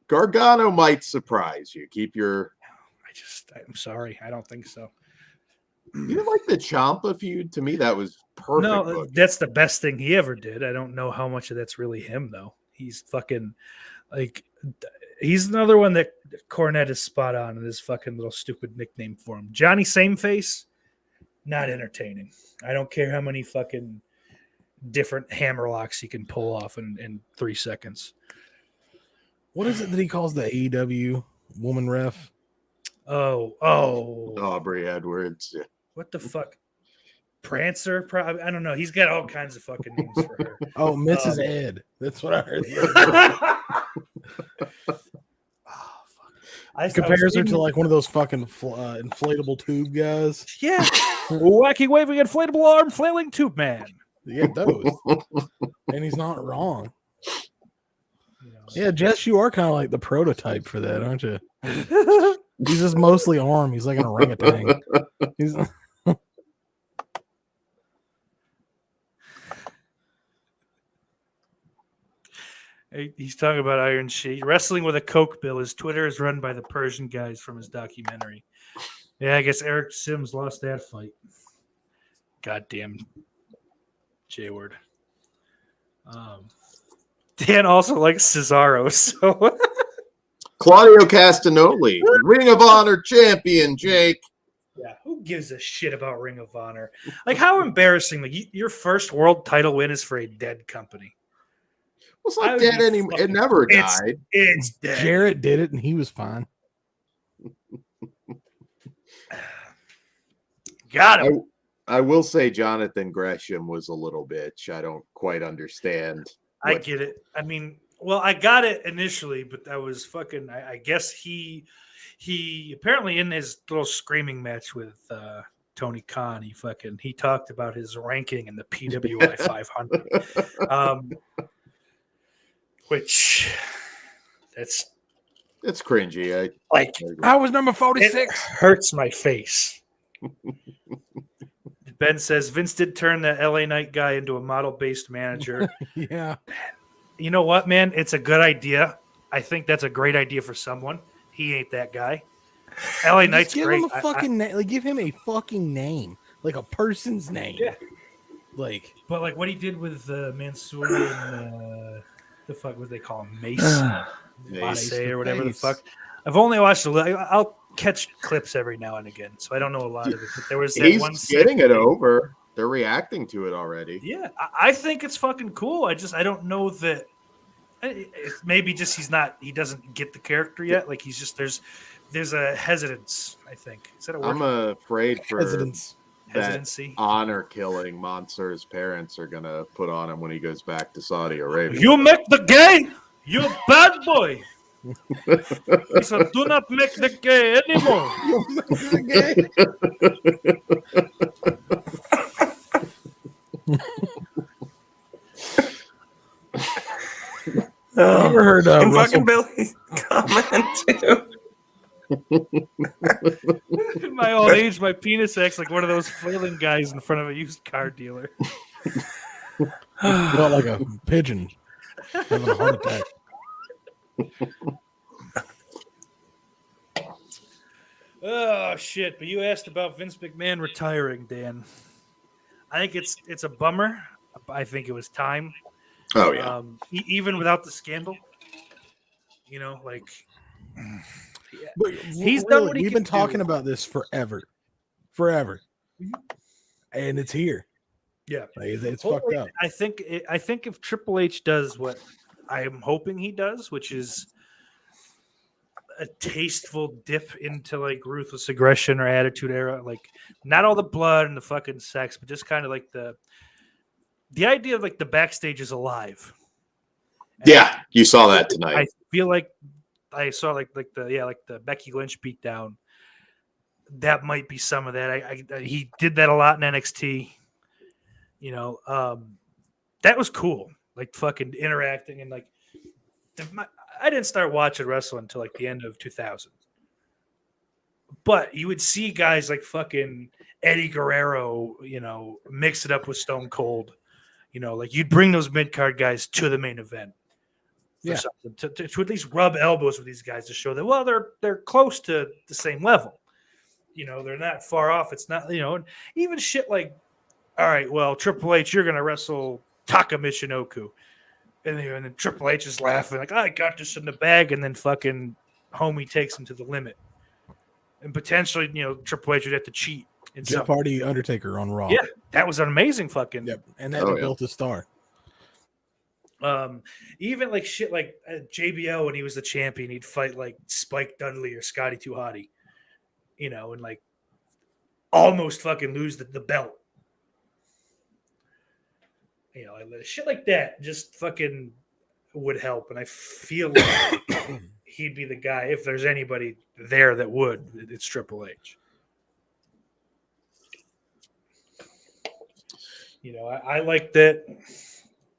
Gargano might surprise you. Keep your. I'm sorry. I don't think so. You didn't like the Ciampa feud? To me, that was perfect. No, booking. that's the best thing he ever did. I don't know how much of that's really him though. He's fucking like he's another one that Cornette is spot on in his fucking little stupid nickname for him. Johnny Sameface, not entertaining. I don't care how many fucking different hammerlocks he can pull off in 3 seconds. What is it that he calls the AEW woman ref? Oh, Aubrey Edwards. what the fuck? Prancer? Probably. I don't know. He's got all kinds of fucking names for her. Oh, Mrs. Ed. That's what I heard. I Compares her to like one of those fucking inflatable tube guys. Yeah, wacky waving inflatable arm flailing tube man. Yeah, those. And he's not wrong. Yeah, Jess, you are kind of like the prototype for that, aren't you? He's just mostly arm. He's like an orangutan. He's He's talking about Iron Sheik wrestling with a Coke bill. His Twitter is run by the Persian guys from his documentary. Yeah, I guess Eric Sims lost that fight. Goddamn J-word. Dan also likes Cesaro, so Claudio Castagnoli, Ring of Honor champion, Jake. yeah, who gives a shit about Ring of Honor? Like, how embarrassing! Like, your first world title win is for a dead company. Well, it's I not would dead be anymore. It fucking- never It's- died. It's dead. Jarrett did it, and he was fine. Got him. I will say Jonathan Gresham was a little bitch. I don't quite understand. I get it. I mean, well, I got it initially, but that was fucking. I guess he apparently in his little screaming match with Tony Khan, he talked about his ranking in the PWI 500, which It's cringy. I was number it 46. hurts my face. Ben says Vince did turn the LA Knight guy into a model-based manager. Yeah. You know what, man? It's a good idea. I think that's a great idea for someone. He ain't that guy. LA Just Knight's give great. him a fucking name. Like, give him a fucking name, like a person's name. Yeah. Like, But like what he did with Mansoor and the fuck what they call him, Mace, Mace or whatever Mace. the fuck. I've only watched a little. I'll catch clips every now and again, so I don't know a lot of it. But there was that He's one getting it segment- over. They're reacting to it already. Yeah, I think it's fucking cool. I don't know that. It's maybe just he doesn't get the character yet. Like he's just there's a hesitance. I think is that a word? I'm afraid for residents. that Hesitancy. honor killing Mansoor's parents are gonna put on him when he goes back to Saudi Arabia. You make the gay. You bad boy. He said, do not make the gay anymore. You ever heard And Russell? fucking Billy comment too. In my old age, my penis acts like one of those flailing guys in front of a used car dealer. Felt like a pigeon having a heart attack. Oh shit! But you asked about Vince McMahon retiring, Dan. I think it's a bummer. I think it was time. Oh yeah. Even without the scandal, you know, like But He's done what he We've can been talking do. about this forever, Mhm. and it's here. Yeah. Like, it's fucked Hopefully, up. I think if Triple H does what I'm hoping he does, which is a tasteful dip into like ruthless aggression or attitude era, like not all the blood and the fucking sex, but just kind of like the idea of like the backstage is alive. And Yeah, you saw that I tonight. feel like I saw like the Becky Lynch beatdown. That might be some of that. He did that a lot in NXT. You know, that was cool. Like fucking interacting and like I didn't start watching wrestling until like the end of 2000. But you would see guys like fucking Eddie Guerrero, you know, mix it up with Stone Cold. You know, like you'd bring those mid card guys to the main event. Yeah. To at least rub elbows with these guys to show that, well, they're close to the same level. You know, they're not far off. It's not, you know, and even shit like, all right, well, Triple H, you're going to wrestle Taka Michinoku. And then Triple H is laughing, like, I got this in the bag. And then fucking homie takes him to the limit. And potentially, you know, Triple H would have to cheat. In Jeff something. Hardy, Undertaker on Raw. Yeah, that was an amazing fucking. Yep. And that Oh, yeah. built a star. Even like shit like JBL when he was the champion, he'd fight like Spike Dudley or Scotty 2 Hotty, you know, and like almost fucking lose the belt. You know, shit like that just fucking would help. And I feel like he'd be the guy if there's anybody there that would. It's Triple H. You know, I like that.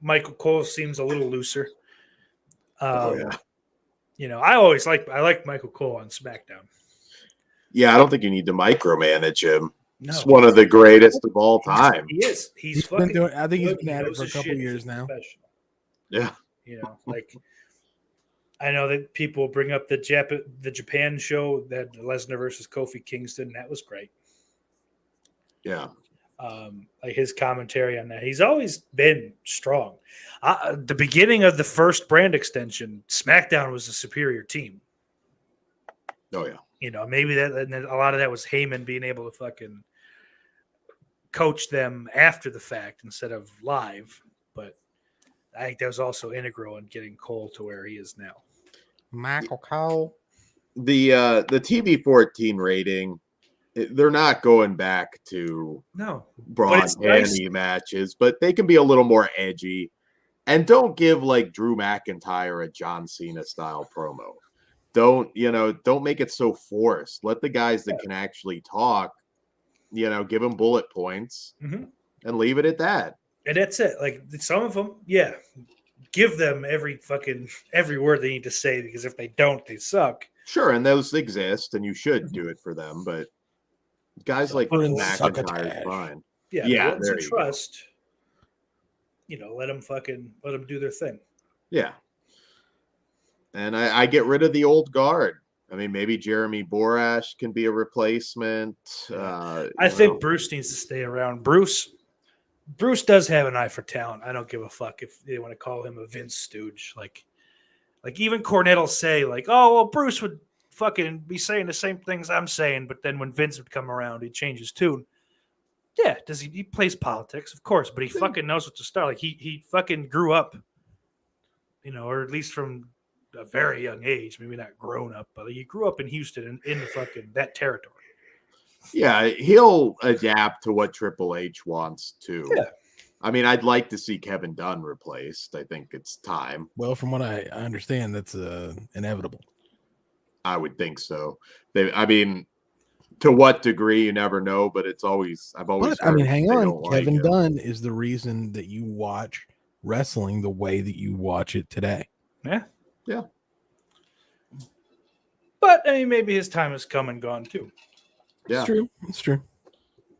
Michael Cole seems a little looser. Yeah. You know, I like Michael Cole on SmackDown. Yeah, I don't think you need to micromanage him. No, He's one of the greatest of all time. He is. He's fucking been doing. I think he's good. been He at it knows for a his couple shit. He's years a now. professional. Yeah. You know, like I know that people bring up the Japan show that Lesnar versus Kofi Kingston. That was great. Yeah. Like his commentary on that. He's always been strong. The beginning of the first brand extension, SmackDown was a superior team. Oh, yeah. You know, maybe that, and then a lot of that was Heyman being able to fucking coach them after the fact instead of live. But I think that was also integral in getting Cole to where he is now. Michael Cole. The TV 14 rating, they're not going back to No, broad it's nice. panty matches, but they can be a little more edgy. And don't give like Drew McIntyre a John Cena style promo. Don't make it so forced. Let the guys that can actually talk, give them bullet points Mhm. and leave it at that. And that's it. Like some of them, yeah, give them every word they need to say, because if they don't, they suck. Sure, and those exist, and you should do it for them, but guys like McIntyre Succotash. is fine. Yeah, Yeah, the ones there you you go. trust. Let them do their thing. Yeah. And I get rid of the old guard. I mean, maybe Jeremy Borash can be a replacement. I think Bruce needs to stay around. Bruce does have an eye for talent. I don't give a fuck if they want to call him a Vince stooge. Like even Cornette will say like, oh, well, Bruce would fucking be saying the same things I'm saying, but then when Vince would come around, he'd change his tune. Yeah, does he plays politics, of course, but he fucking knows what to start. Like he fucking grew up, or at least from a very young age, maybe not grown up, but he grew up in Houston in the fucking that territory. Yeah, he'll adapt to what Triple H wants to. Yeah. I mean, I'd like to see Kevin Dunn replaced. I think it's time. Well, from what I understand, that's inevitable. I would think so. To what degree, you never know, but I've always But heard hang they on. don't like Kevin him. Dunn is the reason that you watch wrestling the way that you watch it today. Yeah. Yeah. But I mean, maybe his time has come and gone too. Yeah. It's true. It's true.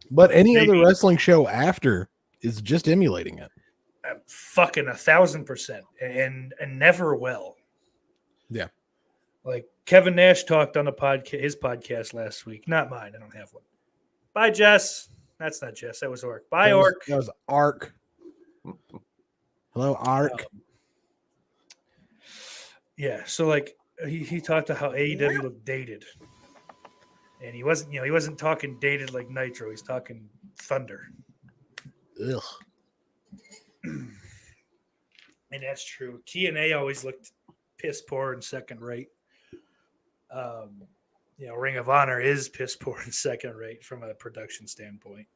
But any other Maybe. wrestling show after is just emulating it. Fucking 1,000%, and never will. Yeah. Like Kevin Nash talked on his podcast last week. Not mine. I don't have one. Bye, Jess. That's not Jess. That was Orc. Bye, Orc. That was Ark. Hello, Ark. Yeah. So like he talked about how AEW looked dated, and he wasn't talking dated like Nitro. He's talking Thunder. Ugh. And that's true. TNA always looked piss poor and second rate. Ring of Honor is piss poor and second rate from a production standpoint.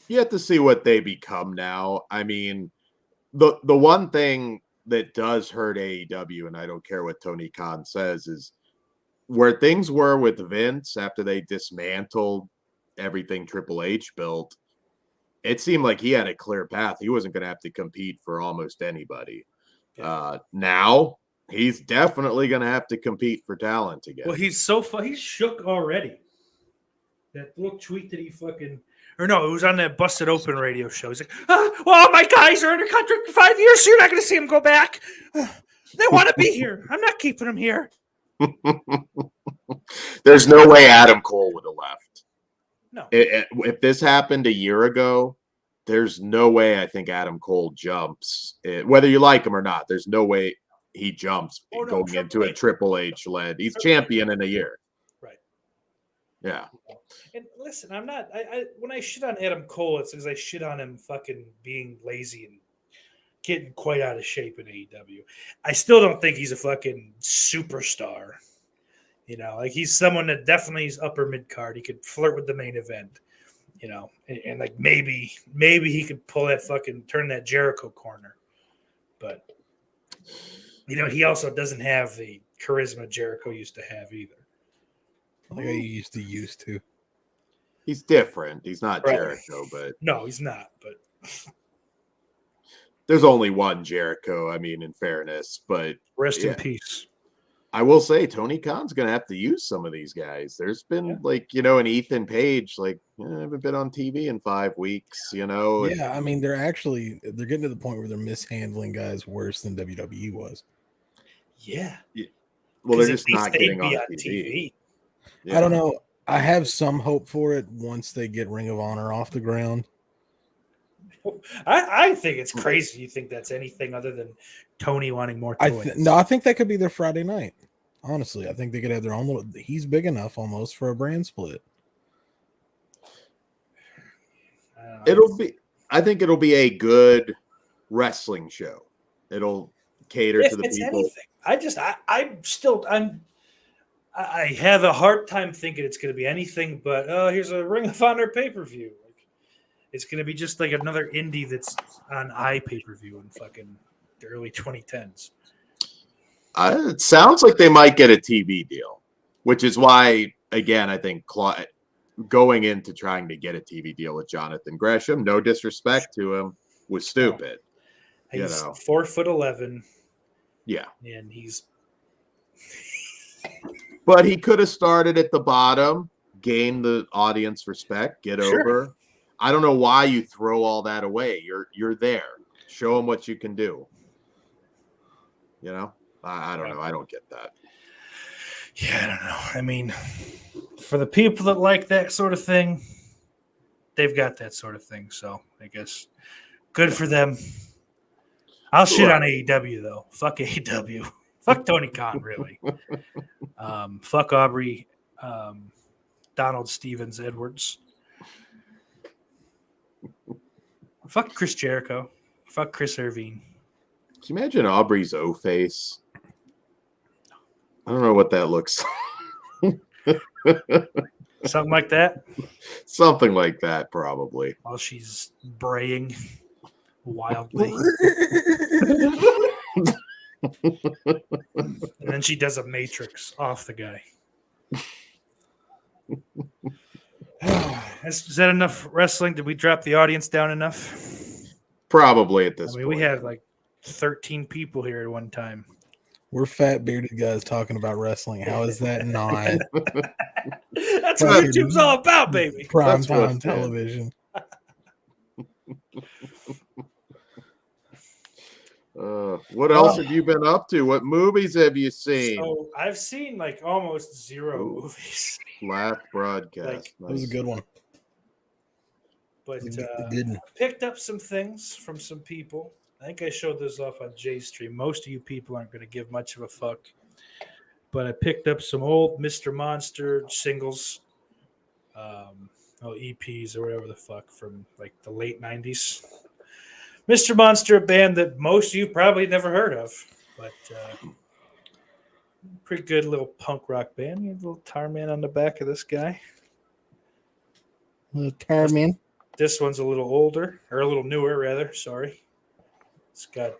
You have to see what they become now. I mean, the one thing that does hurt AEW, and I don't care what Tony Khan says, is where things were with Vince after they dismantled everything Triple H built. It seemed like he had a clear path. He wasn't going to have to compete for almost anybody. Now he's definitely going to have to compete for talent again. Well, he's he's shook already. That little tweet that he fucking, or no, it was on that Busted Open radio show. He's like, well, my guys are under contract for 5 years, so you're not going to see them go back. They want to be here. I'm not keeping them here. There's no way Adam Cole would have left. No. If this happened a year ago, there's no way I think Adam Cole jumps. Whether you like him or not, there's no way he jumps going into a Triple H led. He's champion in a year. Right. Yeah. And listen, I'm not. I when I shit on Adam Cole, it's because I shit on him fucking being lazy and getting quite out of shape in AEW. I still don't think he's a fucking superstar. Like he's someone that definitely is upper mid card. He could flirt with the main event, and like maybe he could pull that fucking turn that Jericho corner. But he also doesn't have the charisma Jericho used to have either. Like I used to. He's different. He's not Right. Jericho, but No, he's not. But there's only one Jericho. I mean, in fairness, but rest in peace. I will say Tony Khan's going to have to use some of these guys. There's been an Ethan Page, I haven't been on TV in 5 weeks, Yeah, I mean, they're getting to the point where they're mishandling guys worse than WWE was. Yeah. Well, they're 'Cause just at least not they'd getting be on TV. I don't know. I have some hope for it once they get Ring of Honor off the ground. I think it's crazy. You think that's anything other than Tony wanting more toys? I think that could be their Friday night. Honestly, I think they could have their own little. He's big enough almost for a brand split. I think it'll be a good wrestling show. It'll cater to the people. Anything. I have a hard time thinking it's going to be anything but here's a Ring of Honor pay-per-view. It's going to be just like another indie that's on pay-per-view in fucking the early 2010s. It sounds like they might get a TV deal, which is why, again, I think going into trying to get a TV deal with Jonathan Gresham, no disrespect to him, was stupid. He's 4'11". Yeah. And he's... But he could have started at the bottom, gained the audience respect, get over. I don't know why you throw all that away. You're there. Show them what you can do. I don't know. I don't get that. Yeah, I don't know. I mean, for the people that like that sort of thing, they've got that sort of thing. So I guess good for them. I'll shit on AEW though. Fuck AEW. Fuck Tony Khan, really. Fuck Aubrey, Donald Stevens Edwards. Fuck Chris Jericho. Fuck Chris Irvine. Can you imagine Aubrey's O-face? I don't know what that looks like. Something like that? Something like that, probably. While she's braying wildly. And then she does a matrix off the guy. Is that enough wrestling? Did we drop the audience down enough? Probably at this point. We had like 13 people here at one time. We're fat bearded guys talking about wrestling. How is that not? That's what YouTube's all about, baby. Prime time television. What else have you been up to? What movies have you seen? So I've seen like almost zero movies. Last broadcast. That was a good one. But good one. picked up some things from some people. I think I showed this off on Jay's stream. Most of you people aren't going to give much of a fuck. But I picked up some old Mr. Monster singles. EPs or whatever the fuck from like the late 90s. Mr. Monster, a band that most of you probably never heard of, but pretty good little punk rock band. You have a little tar man on the back of this guy. Tarman. This one's a little older, or a little newer, rather. Sorry. It's got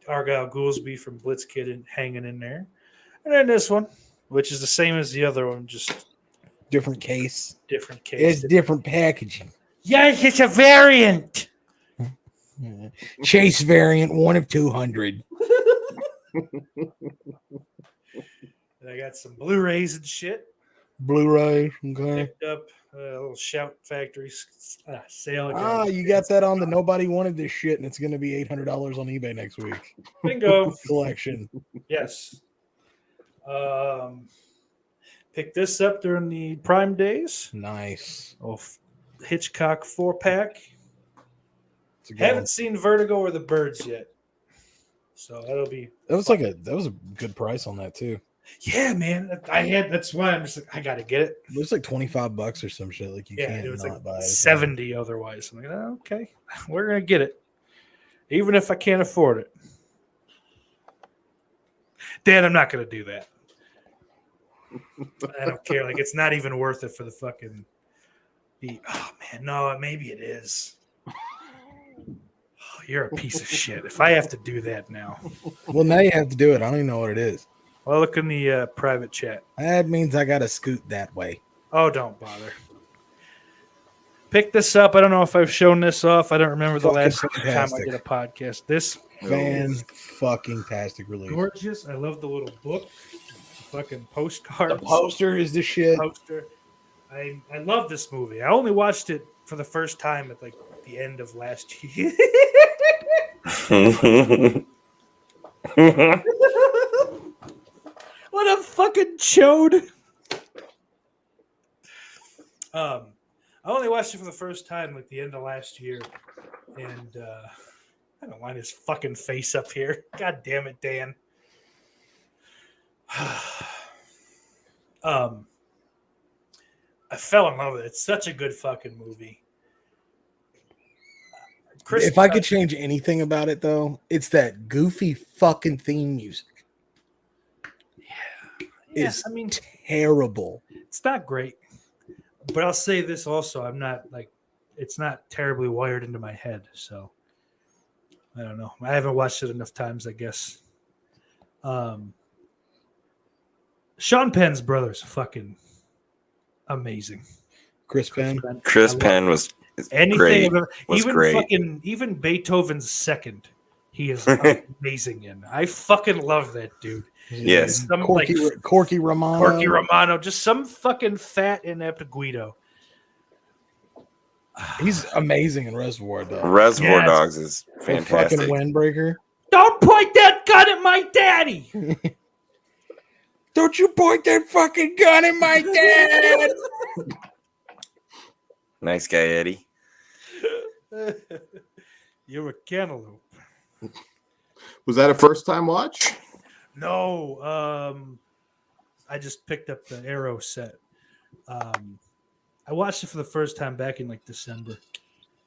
Argyle Goolsby from Blitzkid hanging in there. And then this one, which is the same as the other one, just Different case. different case. It's different packaging. Yes, it's a variant. Chase variant, 1 of 200. And I got some Blu-rays and shit. Blu-ray. Okay. Picked up a little Shout Factory sale. Again. Ah, you got that on the nobody wanted this shit, and it's going to be $800 on eBay next week. Bingo. Collection. Yes. Picked this up during the Prime days. Nice. Of Hitchcock 4-pack. It's a good one. Haven't seen Vertigo or the Birds yet. So that'll be That was a good price on that too. yeah, man. That's why I'm just like, I gotta get it. It was like $25 or some shit. Like you Yeah, can't it was not like buy it. 70 otherwise. I'm like, oh, okay, we're gonna get it. Even if I can't afford it. Dan, I'm not gonna do that. I don't care. Like, it's not even worth it for the fucking beat. Oh man, no, maybe it is. Oh, you're a piece of shit. If I have to do that now. Well, now you have to do it. I don't even know what it is. Well, look in the private chat. That means I got to scoot that way. Oh, don't bother. Pick this up. I don't know if I've shown this off. I don't remember the Fucking last time I fantastic. did a podcast. This Fan-fucking-tastic release. gorgeous. I love the little book, fucking postcards. The poster is the shit. Poster. I love this movie. I only watched it for the first time at like the end of last year. What a fucking chode. I only watched it for the first time like the end of last year, and I don't want his fucking face up here. God damn it, Dan. I fell in love with it. It's such a good fucking movie. If I could change anything about it, though, it's that goofy fucking theme music. yeah, It's I mean, terrible. it's not great, but I'll say this also: I'm not like it's not terribly wired into my head, so I don't know. I haven't watched it enough times, I guess. Sean Penn's brother's fucking amazing. Chris Penn. Chris I love Penn was anything great. I've ever, Was even great. fucking even Beethoven's second, he is amazing in. I fucking love that dude. Yes. Some, Corky Romano. Corky Romano, just some fucking fat inept Guido. He's amazing in Reservoir Dogs. Reservoir Yes. Dogs is The fucking fantastic. Windbreaker. Don't point that gun at my daddy. Don't you point that fucking gun at my dad! Nice guy, Eddie. You're a cantaloupe. Was that a first time watch? No, I just picked up the Arrow set. I watched it for the first time back in like December,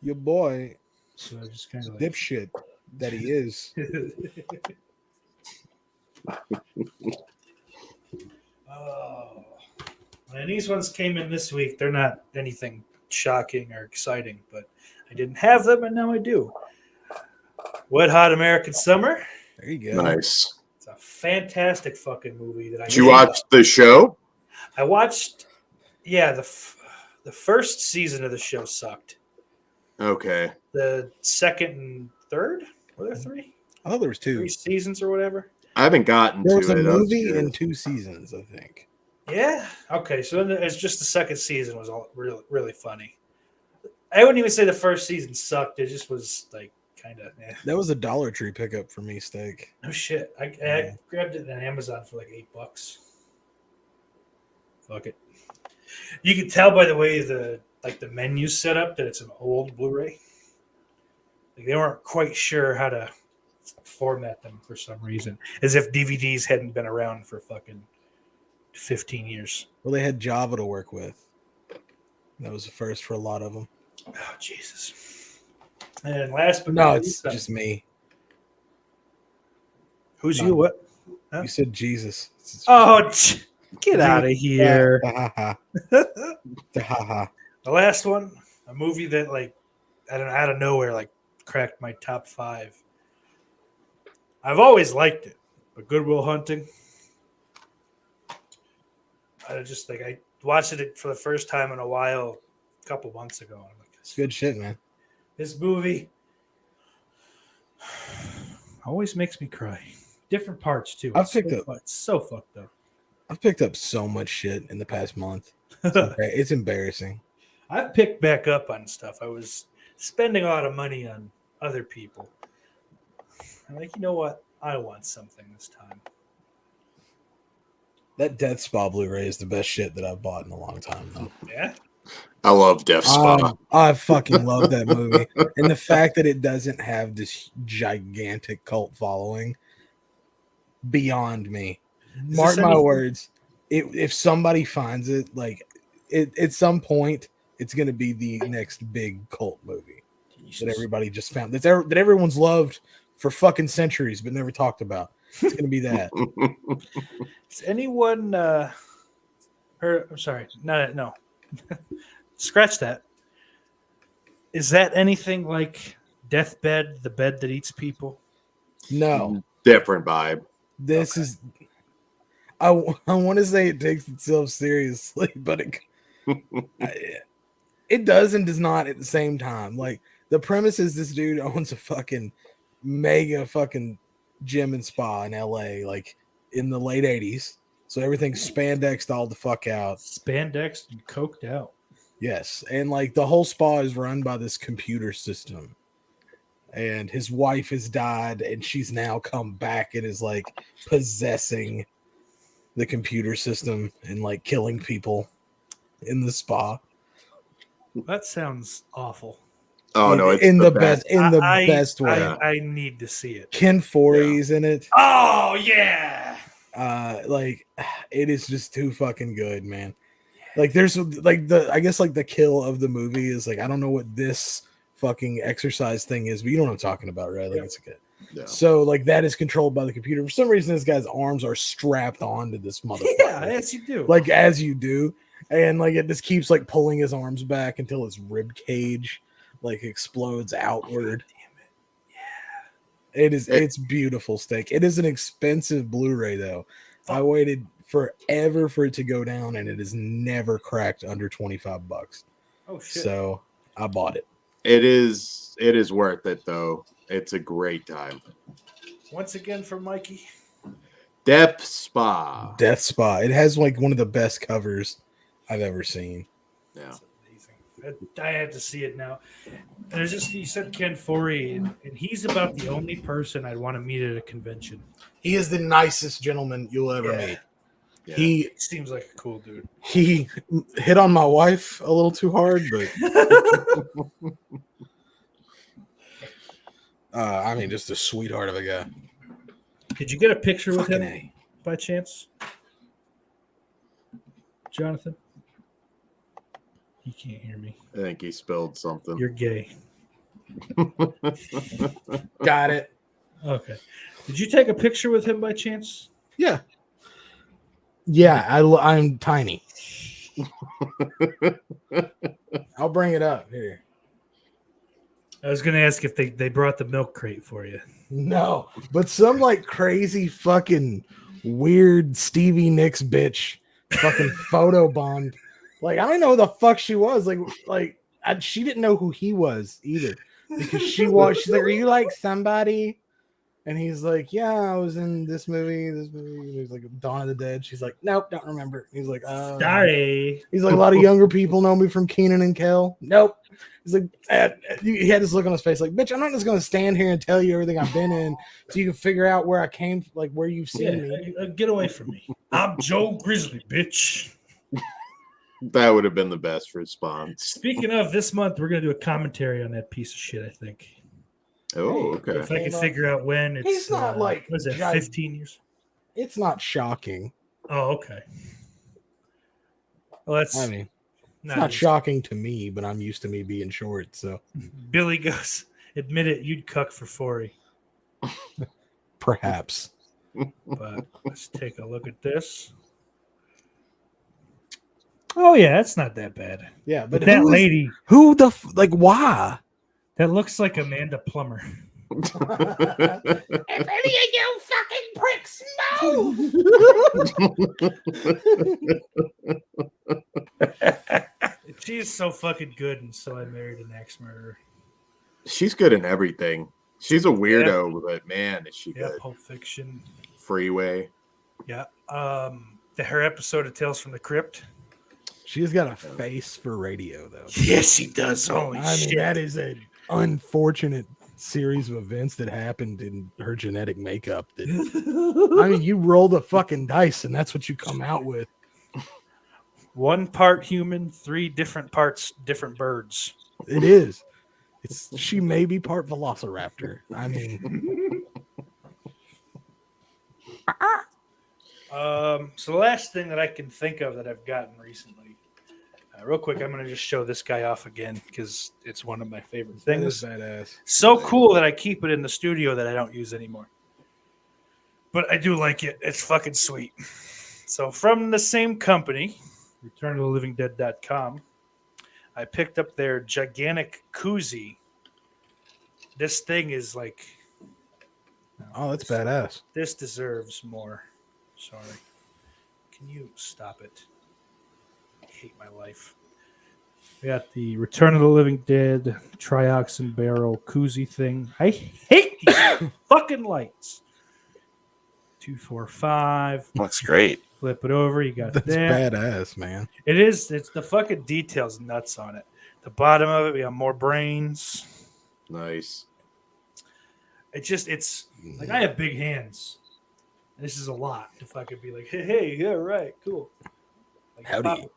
Your boy, so I just kind of like. dipshit that he is. Oh, and these ones came in this week. They're not anything shocking or exciting, but I didn't have them, and now I do. Wet Hot American Summer. There you go. Nice. It's a fantastic fucking movie that I. Did you watch the show? I watched. Yeah, the first season of the show sucked. Okay. The second and third, were there three? I thought there was two. 3 seasons or whatever. I haven't gotten There to was a it. I was movie curious. and 2 seasons, I think. Yeah. Okay. So then it's just the second season was all really, really funny. I wouldn't even say the first season sucked. It just was like kind of That was a Dollar Tree pickup for me, Steak. no shit. I grabbed it on Amazon for like $8. Fuck it. You can tell by the way the menu's set up that it's an old Blu-ray. Like they weren't quite sure how to format them for some reason, as if DVDs hadn't been around for fucking 15 years. Well, they had Java to work with. That was the first for a lot of them. Oh Jesus! And last but No, not it's least, just me. who's no. you? What? Huh? You said Jesus. It's just- Oh, get out of here! Ha ha. The last one, a movie that like I don't know, out of nowhere like cracked my top 5. I've always liked it, but Good Will Hunting. I watched it for the first time in a while a couple months ago. I'm like, It's good shit, man. this movie always makes me cry. Different parts too. I've picked up- It's so fucked up. I've picked up so much shit in the past month. It's embarrassing. I've picked back up on stuff. I was spending a lot of money on other people. I'm like, you know what? I want something this time. That Death Spa Blu-ray is the best shit that I've bought in a long time, though. Yeah. I love Death Spa. I fucking love that movie. And the fact that it doesn't have this gigantic cult following, beyond me. Is Mark this my anything- words, if somebody finds it, like at some point, it's going to be the next big cult movie that everybody just found, that everyone's loved for fucking centuries but never talked about. It's going to be that. Has anyone heard? I'm sorry. No. Scratch that. Is that anything like Deathbed, the bed that eats people? No, Different vibe. this is. I want to say it takes itself seriously, but it does and does not at the same time. Like, the premise is this dude owns a fucking mega fucking gym and spa in LA, like in the late 80s. So everything's spandexed all the fuck out. Spandex and coked out. Yes. And like the whole spa is run by this computer system. And his wife has died, and she's now come back and is like possessing the computer system and like killing people in the spa. That sounds awful. Oh no, it's in the best. best way. I need to see it. Ken Forey's in it. Oh yeah. Like it is just too fucking good, man. Like there's like I guess like the kill of the movie is like, I don't know what this fucking exercise thing is, but you know what I'm talking about, right? Like Yeah. it's a good. Yeah. So like that is controlled by the computer. For some reason, this guy's arms are strapped onto this motherfucker. Yeah, yes you do. Like as you do, and like it just keeps like pulling his arms back until his rib cage like explodes outward. It's beautiful steak. It is an expensive Blu-ray though. I waited forever for it to go down, and it has never cracked under $25. Oh shit. So I bought it. It is worth it though. It's a great time. Once again for Mikey. Death Spa. Death Spa. It has like one of the best covers I've ever seen. Yeah. That's amazing. I had to see it now. And there's just, you said Ken Forey, and he's about the only person I'd want to meet at a convention. He is the nicest gentleman you'll ever Yeah. meet. Yeah. He seems like a cool dude. He hit on my wife a little too hard, but I mean, just a sweetheart of a guy. Did you get a picture with Fucking him A. by chance, Jonathan? He can't hear me. I think he spilled something. You're gay. Got it. Okay. Did you take a picture with him by chance? Yeah. Yeah, I'm tiny. I'll bring it up here. I was going to ask if they brought the milk crate for you. No, but some like crazy fucking weird Stevie Nicks bitch fucking photo bombed. Like, I don't know who the fuck she was. She didn't know who he was either, because she's like, "Are you like somebody?" And he's like, "Yeah, I was in this movie." He's like, Dawn of the Dead. She's like, "Nope, don't remember." He's like, Sorry. He's like, "A lot of younger people know me from Kenan and Kel." Nope. He's like, he had this look on his face like, "Bitch, I'm not just going to stand here and tell you everything I've been in so you can figure out where I came, like where you've seen me." Get away from me. I'm Joe Grizzly, bitch. That would have been the best response. Speaking of, this month we're going to do a commentary on that piece of shit, I think. Oh, okay. If I can figure out when it's... He's not like what is it, 15 years? It's not shocking. Oh, okay. Well, that's... I mean, It's not shocking to me, but I'm used to me being short. So Billy goes, admit it, you'd cuck for 40. perhaps. But let's take a look at this. Oh yeah, that's not that bad. Yeah, But that lady, who the like? Why? that looks like Amanda Plummer. If any of you fucking pricks know. She's so fucking good, and so I married an axe murderer. She's good in everything. She's a weirdo, but man, is she Yeah, good. Pulp Fiction. Freeway. Yeah. Her episode of Tales from the Crypt. She's got a face for radio, though. Yes, he does. Holy I shit. mean, that is an unfortunate series of events that happened in her genetic makeup. That I mean, you roll the fucking dice, and that's what you come out with. 1 part human, 3 different parts, different birds. It is. She may be part Velociraptor. I mean, So the last thing that I can think of that I've gotten recently, real quick, I'm going to just show this guy off again because it's one of my favorite that is things. badass. So cool that I keep it in the studio that I don't use anymore. But I do like it. It's fucking sweet. So from the same company, returnofthelivingdead.com, I picked up their gigantic koozie. This thing is like... Oh, that's badass. This deserves more. Sorry. Can you stop it? I hate my life. We got the Return of the Living Dead trioxin barrel koozie thing. I hate these fucking lights. 2, 4, 5. Looks great. Flip it over. You got That's that. badass, man. It is. It's the fucking details nuts on it. The bottom of it, we have more brains. Nice. It's like I have big hands. This is a lot to fucking be like, hey, yeah, right, cool. Like Howdy.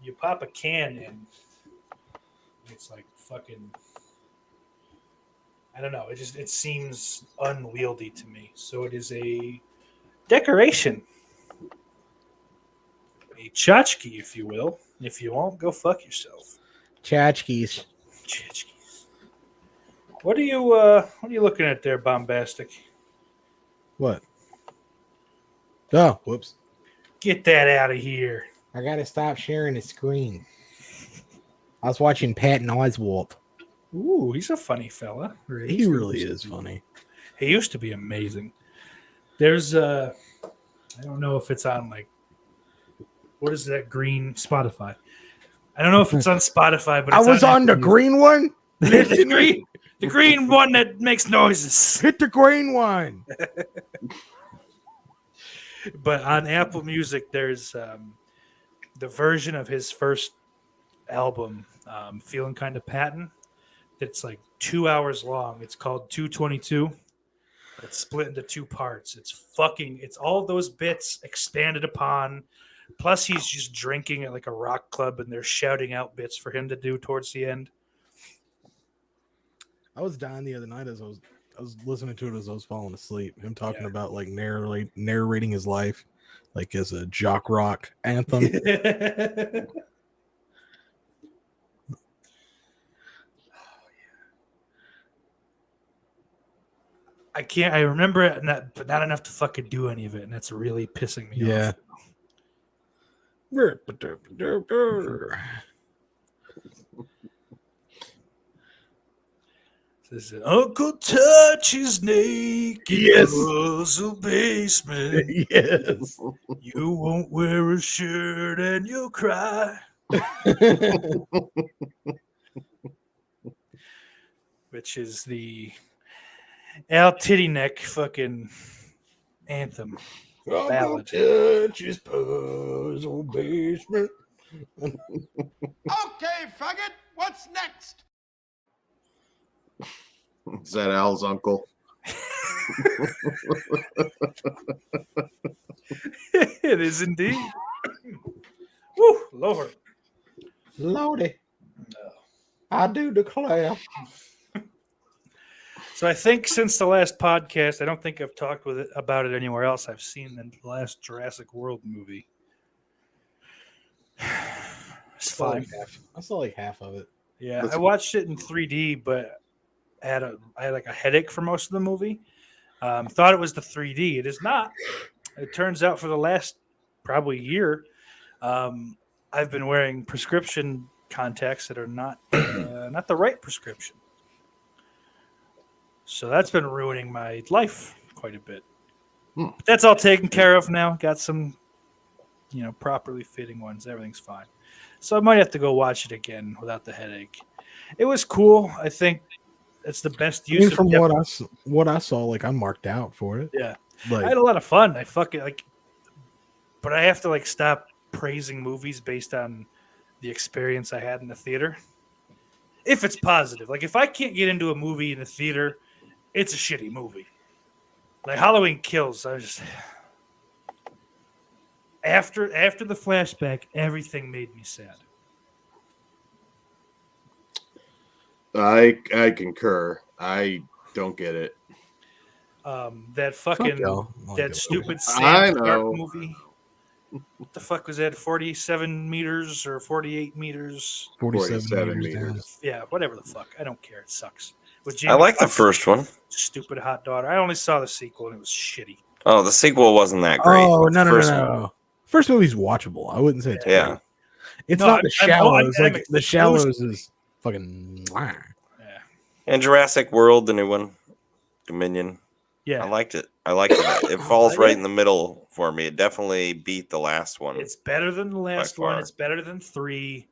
You pop a can in, it's like fucking. I don't know. It seems unwieldy to me. So it is a decoration, a tchotchke, if you will. If you won't, go fuck yourself. Tchotchkes. Tchotchkes. What are you looking at there, Bombastic? What? Oh, whoops. Get that out of here. I gotta stop sharing the screen. I was watching Patton Oswalt. Ooh, he's a funny fella. He really is funny. He used to be amazing. There's I don't know if it's on like what is that green Spotify? I don't know if it's on Spotify, but I it's was on the Apple green one. Music. the green one that makes noises. Hit the green one. But on Apple Music, there's the version of his first album, Feeling Kind of Patton. That's like 2 hours long. It's called 222. It's split into 2 parts. It's all those bits expanded upon. Plus, he's just drinking at like a rock club, and they're shouting out bits for him to do towards the end. I was dying the other night as I was listening to it as I was falling asleep. Him talking about like narrating his life, like as a jock rock anthem. I remember it, but not enough to fucking do any of it, and that's really pissing me Yeah. off. This is Uncle Touch's naked Yes. puzzle basement. Yes. You won't wear a shirt and you'll cry. Which is the Al Titty Neck fucking anthem. Uncle Ballad. Touch's puzzle basement. Okay, faggot, what's next? Is that Al's uncle? It is indeed. Woo, Lord. Lordy. I do declare. So I think since the last podcast, I don't think I've talked about it anywhere else. I've seen the last Jurassic World movie. It's fine. I saw like half of it. Yeah, That's- I watched it in 3D, but I had like a headache for most of the movie. Thought it was the 3D. It is not. It turns out for the last probably year, I've been wearing prescription contacts that are not not the right prescription. So that's been ruining my life quite a bit. But that's all taken care of now. Got some, properly fitting ones. Everything's fine. So I might have to go watch it again without the headache. It was cool. I think it's the best I use mean, of from depth. what I saw, like I'm marked out for it. Yeah. I Like had a lot of fun. I fucking but I have to stop praising movies based on the experience I had in the theater. If it's positive, if I can't get into a movie in the theater, it's a shitty movie. Like Halloween Kills, I was just after the flashback, everything made me sad. I concur. I don't get it. That fuck fucking y'all. Like, that stupid I Sam Stark know. movie. What the fuck was that? 47 meters or 48 meters? 47 47 meters down. meters. Yeah, whatever the fuck. I don't care. It sucks. With I Jamie like the Foxx, first one. stupid hot daughter. I only saw the sequel and it was shitty. Oh, the sequel wasn't that great. Oh but the no. first one- No. First movie's watchable. I wouldn't say it's Yeah. great. It's No, not the I'm Shallows. Like the exclusively- Shallows is fucking. Yeah. And Jurassic World, the new one, Dominion. Yeah. I liked it. It falls right in the middle for me. It definitely beat the last one. It's better than the last one. far. It's better than 3.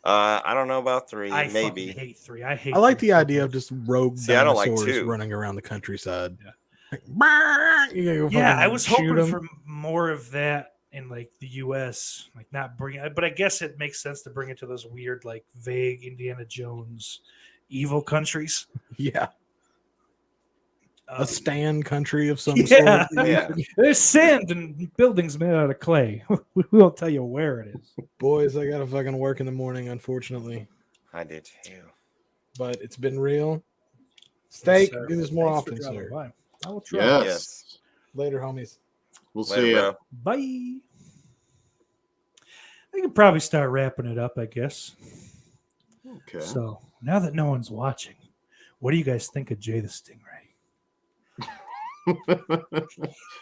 I don't know about 3. I maybe. fucking hate 3. I hate I like 3 the so idea of much. just rogue See, I don't like dinosaurs 2. running around the countryside. Yeah. Like, "Brrr," you gotta go Yeah, fucking I was shoot hoping 'em. for more of that in the US, not bring it, but I guess it makes sense to bring it to those weird, vague Indiana Jones evil countries. Yeah, Um, a stand country of some yeah. sort. Yeah. There's sand and buildings made out of clay. We won't tell you where it is. Boys, I gotta fucking work in the morning, unfortunately. I did too. But it's been real. Steak, Sir, do this more thanks for often, dropping sir. by. I will try. Yes. Yes. Later, homies. We'll Later, see ya. bro. Bye. We could probably start wrapping it up, I guess. Okay. So now that no one's watching, what do you guys think of Jay the Stingray?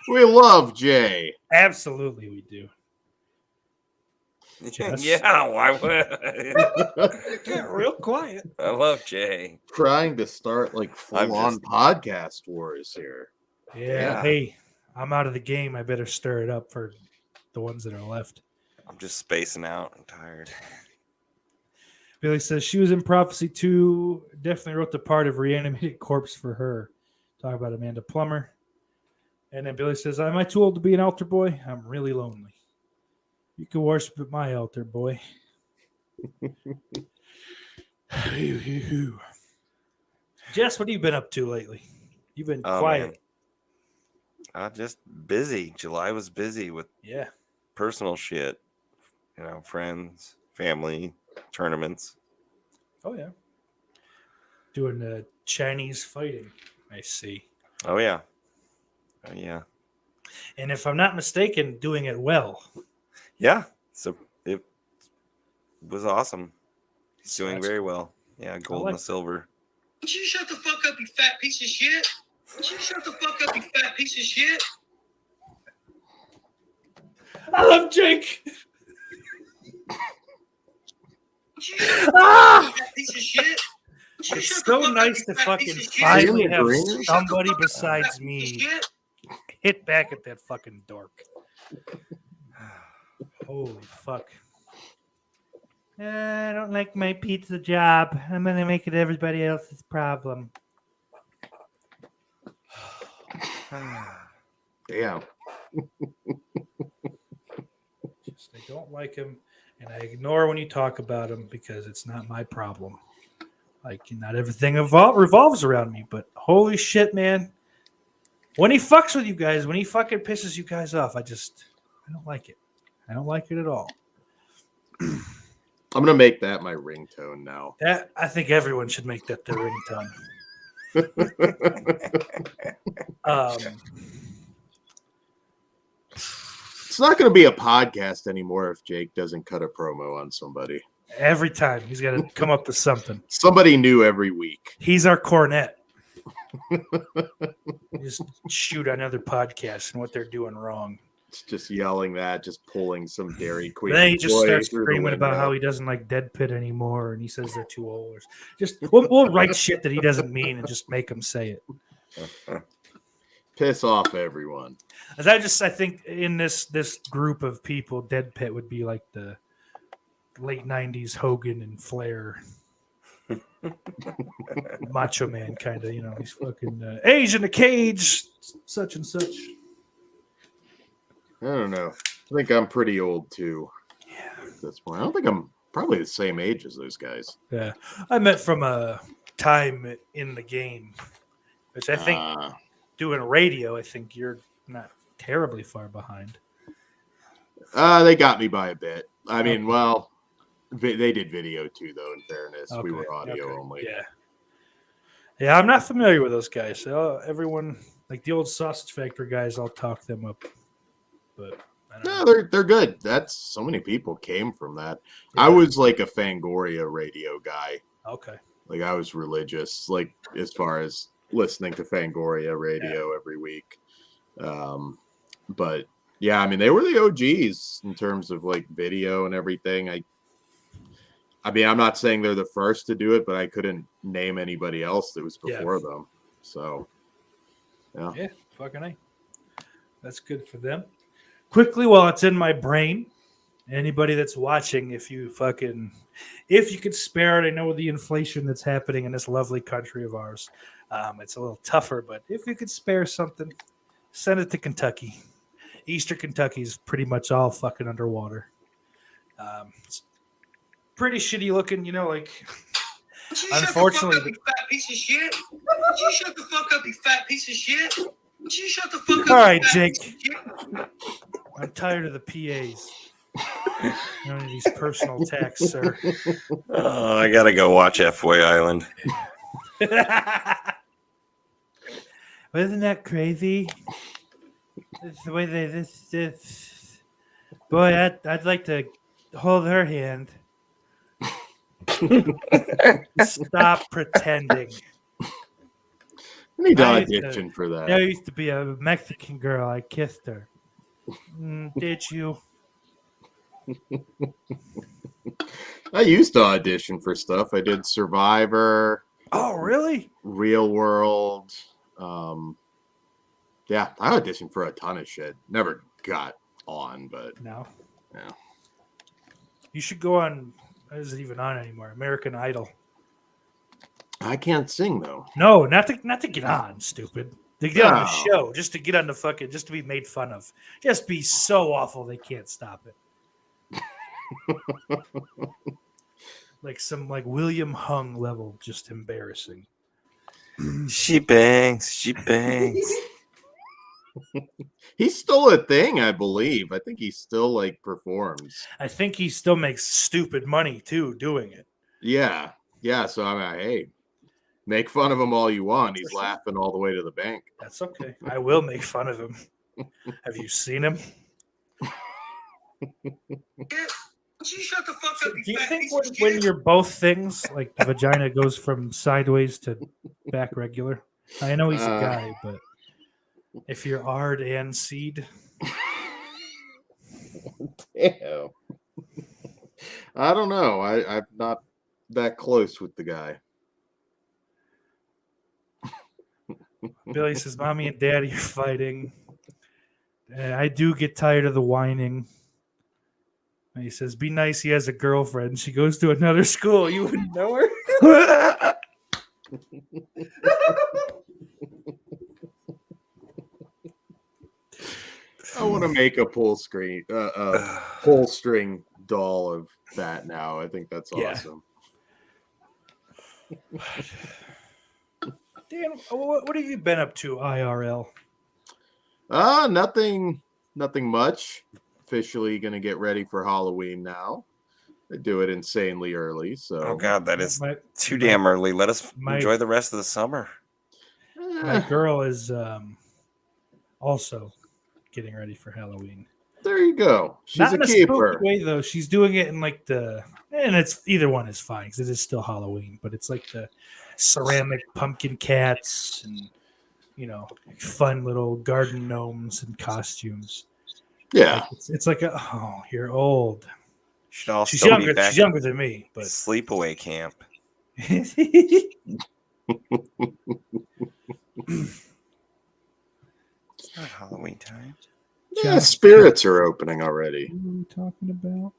We love Jay. Absolutely, we do. Jess? Yeah, why would Get real quiet. I love Jay. Trying to start I'm full-on just- podcast wars here. Yeah. Yeah. Hey, I'm out of the game. I better stir it up for the ones that are left. I'm just spacing out. I'm tired. Billy says she was in Prophecy 2. Definitely wrote the part of reanimated corpse for her. Talk about Amanda Plummer. And then Billy says, am I too old to be an altar boy? I'm really lonely. You can worship at my altar, boy. Jess, what have you been up to lately? You've been Oh, quiet. man. I'm just busy. July was busy with Yeah. personal shit. Friends, family, tournaments. Oh, yeah. Doing Chinese fighting, I see. Oh yeah. Oh yeah. And if I'm not mistaken, doing it well. Yeah. So it was awesome. He's doing That's very well. Yeah, gold like and silver. Would you shut the fuck up, you fat piece of shit? Would you shut the fuck up, you fat piece of shit? I love Jake. Would you shut the fuck Ah! up, you fat piece of shit? Would you It's shut the so fuck up, nice you to fat fucking piece of shit? finally Are you have agreeing? Shut the somebody fuck up, you besides fat piece me of shit. hit back at that fucking dork. Holy fuck. I don't like my pizza job. I'm going to make it everybody else's problem. Damn. Just, I don't like him, and I ignore when you talk about him because it's not my problem. Not everything revolves around me, but holy shit, man. When he fucks with you guys, when he fucking pisses you guys off, I don't like it. I don't like it at all. I'm gonna make that my ringtone now. That I think everyone should make that their ringtone. It's not going to be a podcast anymore if Jake doesn't cut a promo on somebody. Every time he's got to come up with something. Somebody new every week. He's our cornet. Just shoot on other podcasts and what they're doing wrong. It's just yelling that, just pulling some Dairy Queen. Then he just employee starts through the screaming about window. how he doesn't like Dead Pit anymore, and he says they're too old. Or just we'll write shit that he doesn't mean and just make him say it. Piss off everyone. As I think in this group of people, Dead Pit would be like the late '90s Hogan and Flair, Macho Man kind of. He's fucking age in a cage, such and such. I don't know. I think I'm pretty old too. Yeah. At this point, I don't think I'm probably the same age as those guys. Yeah, I meant from a time in the game, which I think doing radio. I think you're not terribly far behind. They got me by a bit. I mean, well, they did video too, though. In fairness, we were audio only. Yeah. I'm not familiar with those guys. So everyone, like the old Sausage Factory guys, I'll talk them up. But I don't know. No, they're good. That's so many people came from that. Yeah. I was like a Fangoria radio guy. Okay. Like I was religious, like as far as listening to Fangoria radio every week. But yeah, I mean they were the OGs in terms of like video and everything. I mean, I'm not saying they're the first to do it, but I couldn't name anybody else that was before them. So Yeah, fucking A. That's good for them. Quickly, while it's in my brain, anybody that's watching, if you could spare it, I know with the inflation that's happening in this lovely country of ours, it's a little tougher, but if you could spare something, send it to Kentucky. Eastern Kentucky is pretty much all fucking underwater. It's pretty shitty looking, like. Unfortunately, you fat piece of shit. Would you shut the fuck up, you fat piece of shit? Would you shut the fuck up? All right, you fat Jake. piece of shit? I'm tired of the PAs. None of these personal attacks, sir. Oh, I gotta go watch F-Way Island. Isn't that crazy? It's the way this. Boy, I'd like to hold her hand. Stop pretending. I need to I used to- audition for that. There used to be a Mexican girl. I kissed her. Did you? I used to audition for stuff. I did Survivor, Oh, really? Real World. Yeah, I auditioned for a ton of shit. Never got on, but No. Yeah. You should go on. Is it even on anymore? American Idol. I can't sing though. No, not to get on, stupid. To get on the No. show, just to get on the fucking, just to be made fun of. Just be so awful they can't stop it. Like some William Hung level, just embarrassing. She bangs. She bangs. He's still a thing, I believe. I think he still performs. I think he still makes stupid money too doing it. Yeah. Yeah. So I'm like, hey, make fun of him all you want. He's laughing all the way to the bank. That's okay. I will make fun of him. Have you seen him? Would you shut the fuck up, Do you fat think piece of when shit? you're both things, like the vagina goes from sideways to back regular? I know he's a guy, but if you're ard and seed, Damn. I don't know. I'm not that close with the guy. Billy says, "Mommy and Daddy are fighting." And I do get tired of the whining. And he says, "Be nice. He has a girlfriend. She goes to another school. You wouldn't know her." I want to make a pull string doll of that now. I think that's Yeah. awesome. Dan, what have you been up to, IRL? Nothing much. Officially gonna get ready for Halloween now. I do it insanely early, so Oh God, that is My- too damn early. Let us my- enjoy the rest of the summer. My girl is also getting ready for Halloween. There you go. She's Not a in a spooky keeper. way though. She's doing it in like and it's either one is fine because it is still Halloween, but it's like the ceramic pumpkin cats and fun little garden gnomes and costumes. Yeah. It's like you're old. Should all She's still younger. be back She's younger than me, but sleepaway camp. It's not Halloween time. Yeah, spirits are opening already. What are we talking about?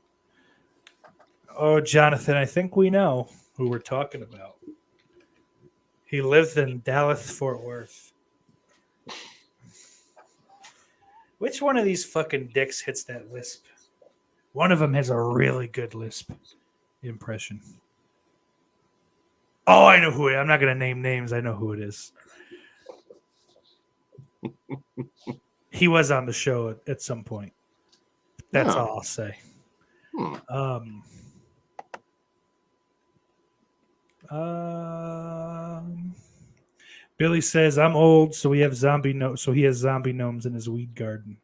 Oh, Jonathan, I think we know who we're talking about. He lived in Dallas, Fort Worth. Which one of these fucking dicks hits that lisp? One of them has a really good lisp impression. Oh, I know who it is. I'm not going to name names. I know who it is. He was on the show at some point. That's Oh. all I'll say. Billy says, I'm old, so he has zombie gnomes in his weed garden.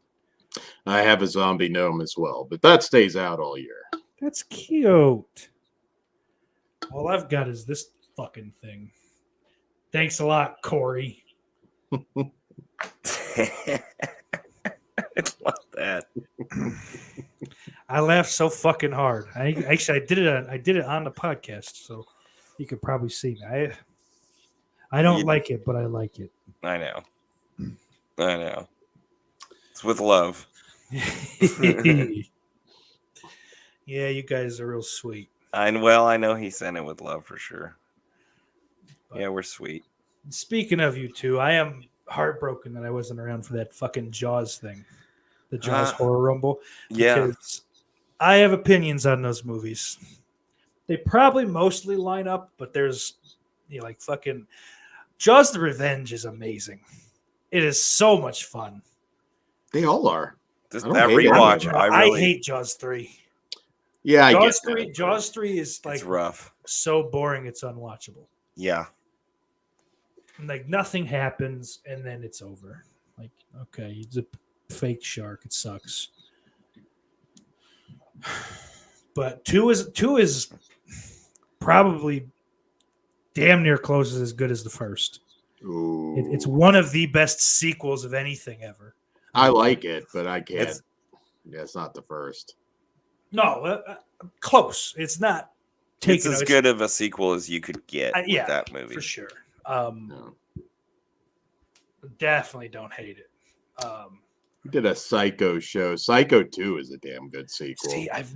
I have a zombie gnome as well, but that stays out all year. That's cute. All I've got is this fucking thing. Thanks a lot, Corey. I love that. I laughed so fucking hard. I did it on the podcast, so you could probably see me. I don't like it, but I like it. I know. It's with love. Yeah, you guys are real sweet. I know he sent it with love for sure. Yeah, we're sweet. Speaking of you two, I am heartbroken that I wasn't around for that fucking Jaws thing, the Jaws Horror Rumble. Yeah, Because I have opinions on those movies. They probably mostly line up, but there's like fucking Jaws: The Revenge is amazing. It is so much fun. They all are. that I don't hate rewatch, it. I really hate Jaws 3. Yeah, I Jaws get 3. that. Jaws 3 is like it's rough. so boring it's unwatchable. Yeah, Like nothing happens and then it's over. Like, okay, it's a fake shark. It sucks. But two is probably damn near close as good as the first. Ooh. It's one of the best sequels of anything ever. I like it, but I can't. It's- Yeah, it's not the first. No, close. It's not it's as good of a sequel as you could get with yeah, that movie. for sure. No. Definitely don't hate it. We did a Psycho show. Psycho 2 is a damn good sequel. See, I've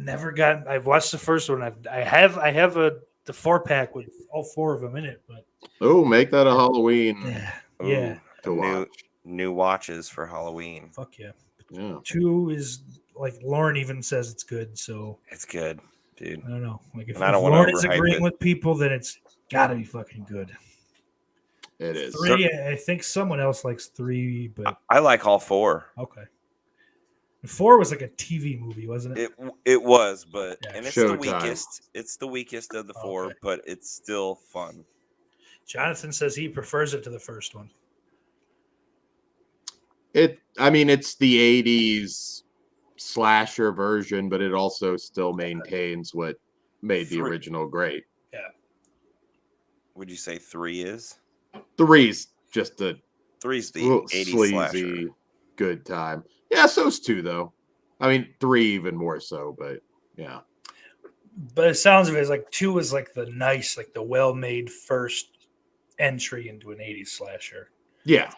watched the first one. I have the 4-pack with all 4 of them in it, but Oh, make that a Halloween yeah, to watch. New watches for Halloween. fuck yeah. Yeah. 2 is like Lauren even says it's good, so It's good, dude. I don't know. Like if And I don't wanna Lauren is overhype agreeing it. with people, then it's gotta be fucking good. It is. 3, I think someone else likes 3, but I like all 4. okay. 4 was like a TV movie, wasn't it? It was, but Yeah. and it's Showtime. the weakest. It's the weakest of the 4, Okay. but it's still fun. Jonathan says he prefers it to the first one. It's the 80s slasher version, but it also still maintains what made the Three. original great. Would you say 3 is? 3's just a 3's the little 80s sleazy slasher. good time. Yeah, so's 2 though. I mean 3 even more so, but yeah. But it sounds of it is like 2 was like the nice, like the well-made first entry into an 80s slasher. Yeah.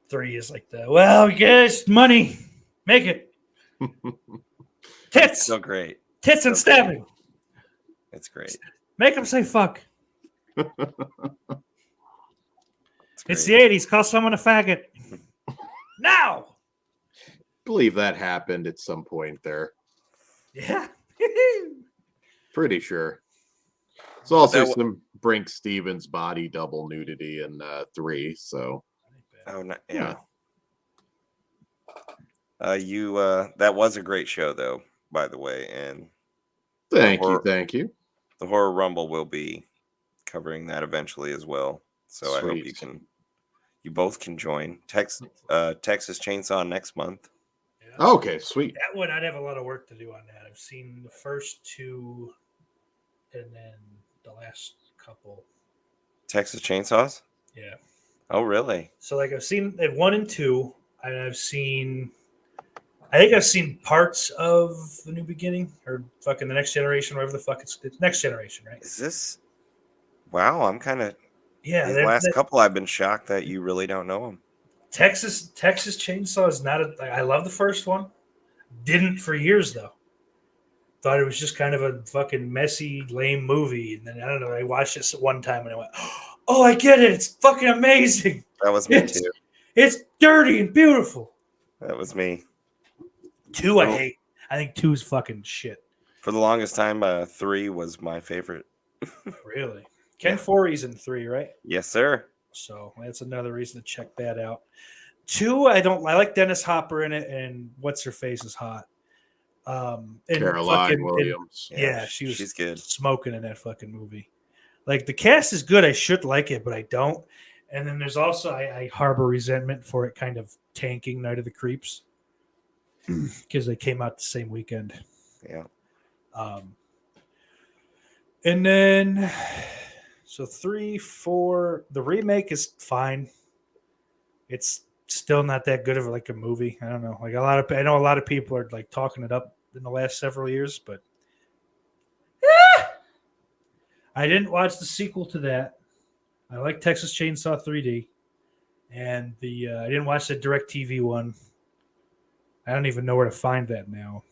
3 is like yes, money, make it. Tits, So great. tits and so stabbing. It's great. Make them say fuck. It's It's great. the 80s. Call someone a faggot. Now. Believe that happened at some point there. Yeah. Pretty sure. There's also That wa- some Brink Stevens body double nudity in 3, so Oh no, yeah. That was a great show though, by the way, and thank Horror- you. the Horror Rumble will be covering that eventually as well. So I hope Sweet. you both can join. Texas Chainsaw next month. Yeah. Okay, sweet. That one, I'd have a lot of work to do on that. I've seen the first two, and then the last couple. Texas Chainsaws? Yeah. Oh, really? So like I've seen 1 and 2, and I think I've seen parts of The New Beginning or fucking The Next Generation, whatever the fuck it's Next Generation, right? Is this? Wow, I'm kind of. Yeah, These last couple, I've been shocked that you really don't know them. Texas Chainsaw is not I love the first one. Didn't for years though. Thought it was just kind of a fucking messy, lame movie, and then I don't know. I watched it one time and I went, "Oh, I get it! It's fucking amazing. That was me too. It's dirty and beautiful." That was me. 2 I hate. I think 2 is fucking shit. For the longest time, 3 was my favorite. Really, Ken Foree's in 3, right? Yes, sir. So that's another reason to check that out. 2, I like Dennis Hopper in it, and what's her face is hot. And Caroline Williams. Yeah, she's good. Smoking in that fucking movie. Like the cast is good. I should like it, but I don't. And then there's also I harbor resentment for it kind of tanking Night of the Creeps because they came out the same weekend. Yeah. And then so 3, 4. The remake is fine. It's still not that good of like a movie. I don't know. Like I know a lot of people are like talking it up in the last several years, but I didn't watch the sequel to that. I like Texas Chainsaw 3D, and I didn't watch the DirecTV one. I don't even know where to find that now.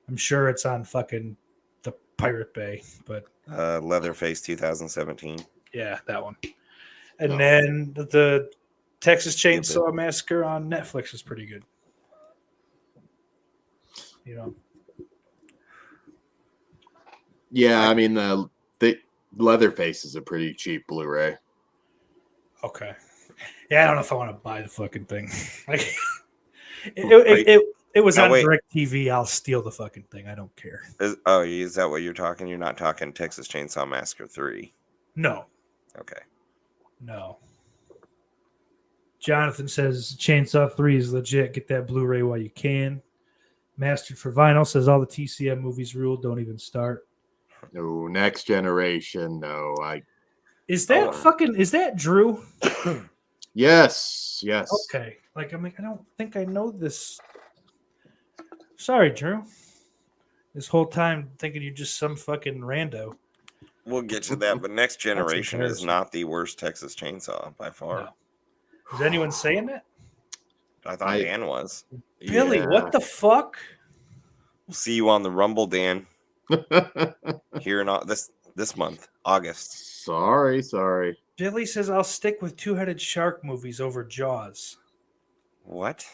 I'm sure it's on fucking the Pirate Bay, but Leatherface 2017. yeah, that one. And then the Texas Chainsaw Massacre on Netflix is pretty good. You know. Yeah, I mean the Leatherface is a pretty cheap Blu-ray. Okay. Yeah, I don't know if I want to buy the fucking thing. Like, it was on DirecTV. I'll steal the fucking thing. I don't care. Is that what you're talking? You're not talking Texas Chainsaw Massacre 3? No. Okay. No. Jonathan says Chainsaw 3 is legit. Get that Blu-ray while you can. Mastered for Vinyl says all the TCM movies rule. Don't even start. No, Next Generation. No, Is that Drew? Yes. Okay. Like I'm like, I don't think I know this. Sorry, Drew. This whole time thinking you're just some fucking rando. We'll get to that, but Next Generation is embarrassing. not the worst Texas Chainsaw by far. No. Is anyone saying that? I thought Dan was. Billy, what the fuck? We'll see you on the Rumble, Dan. Here in this month, August. Sorry. Billy says I'll stick with two-headed shark movies over Jaws. What?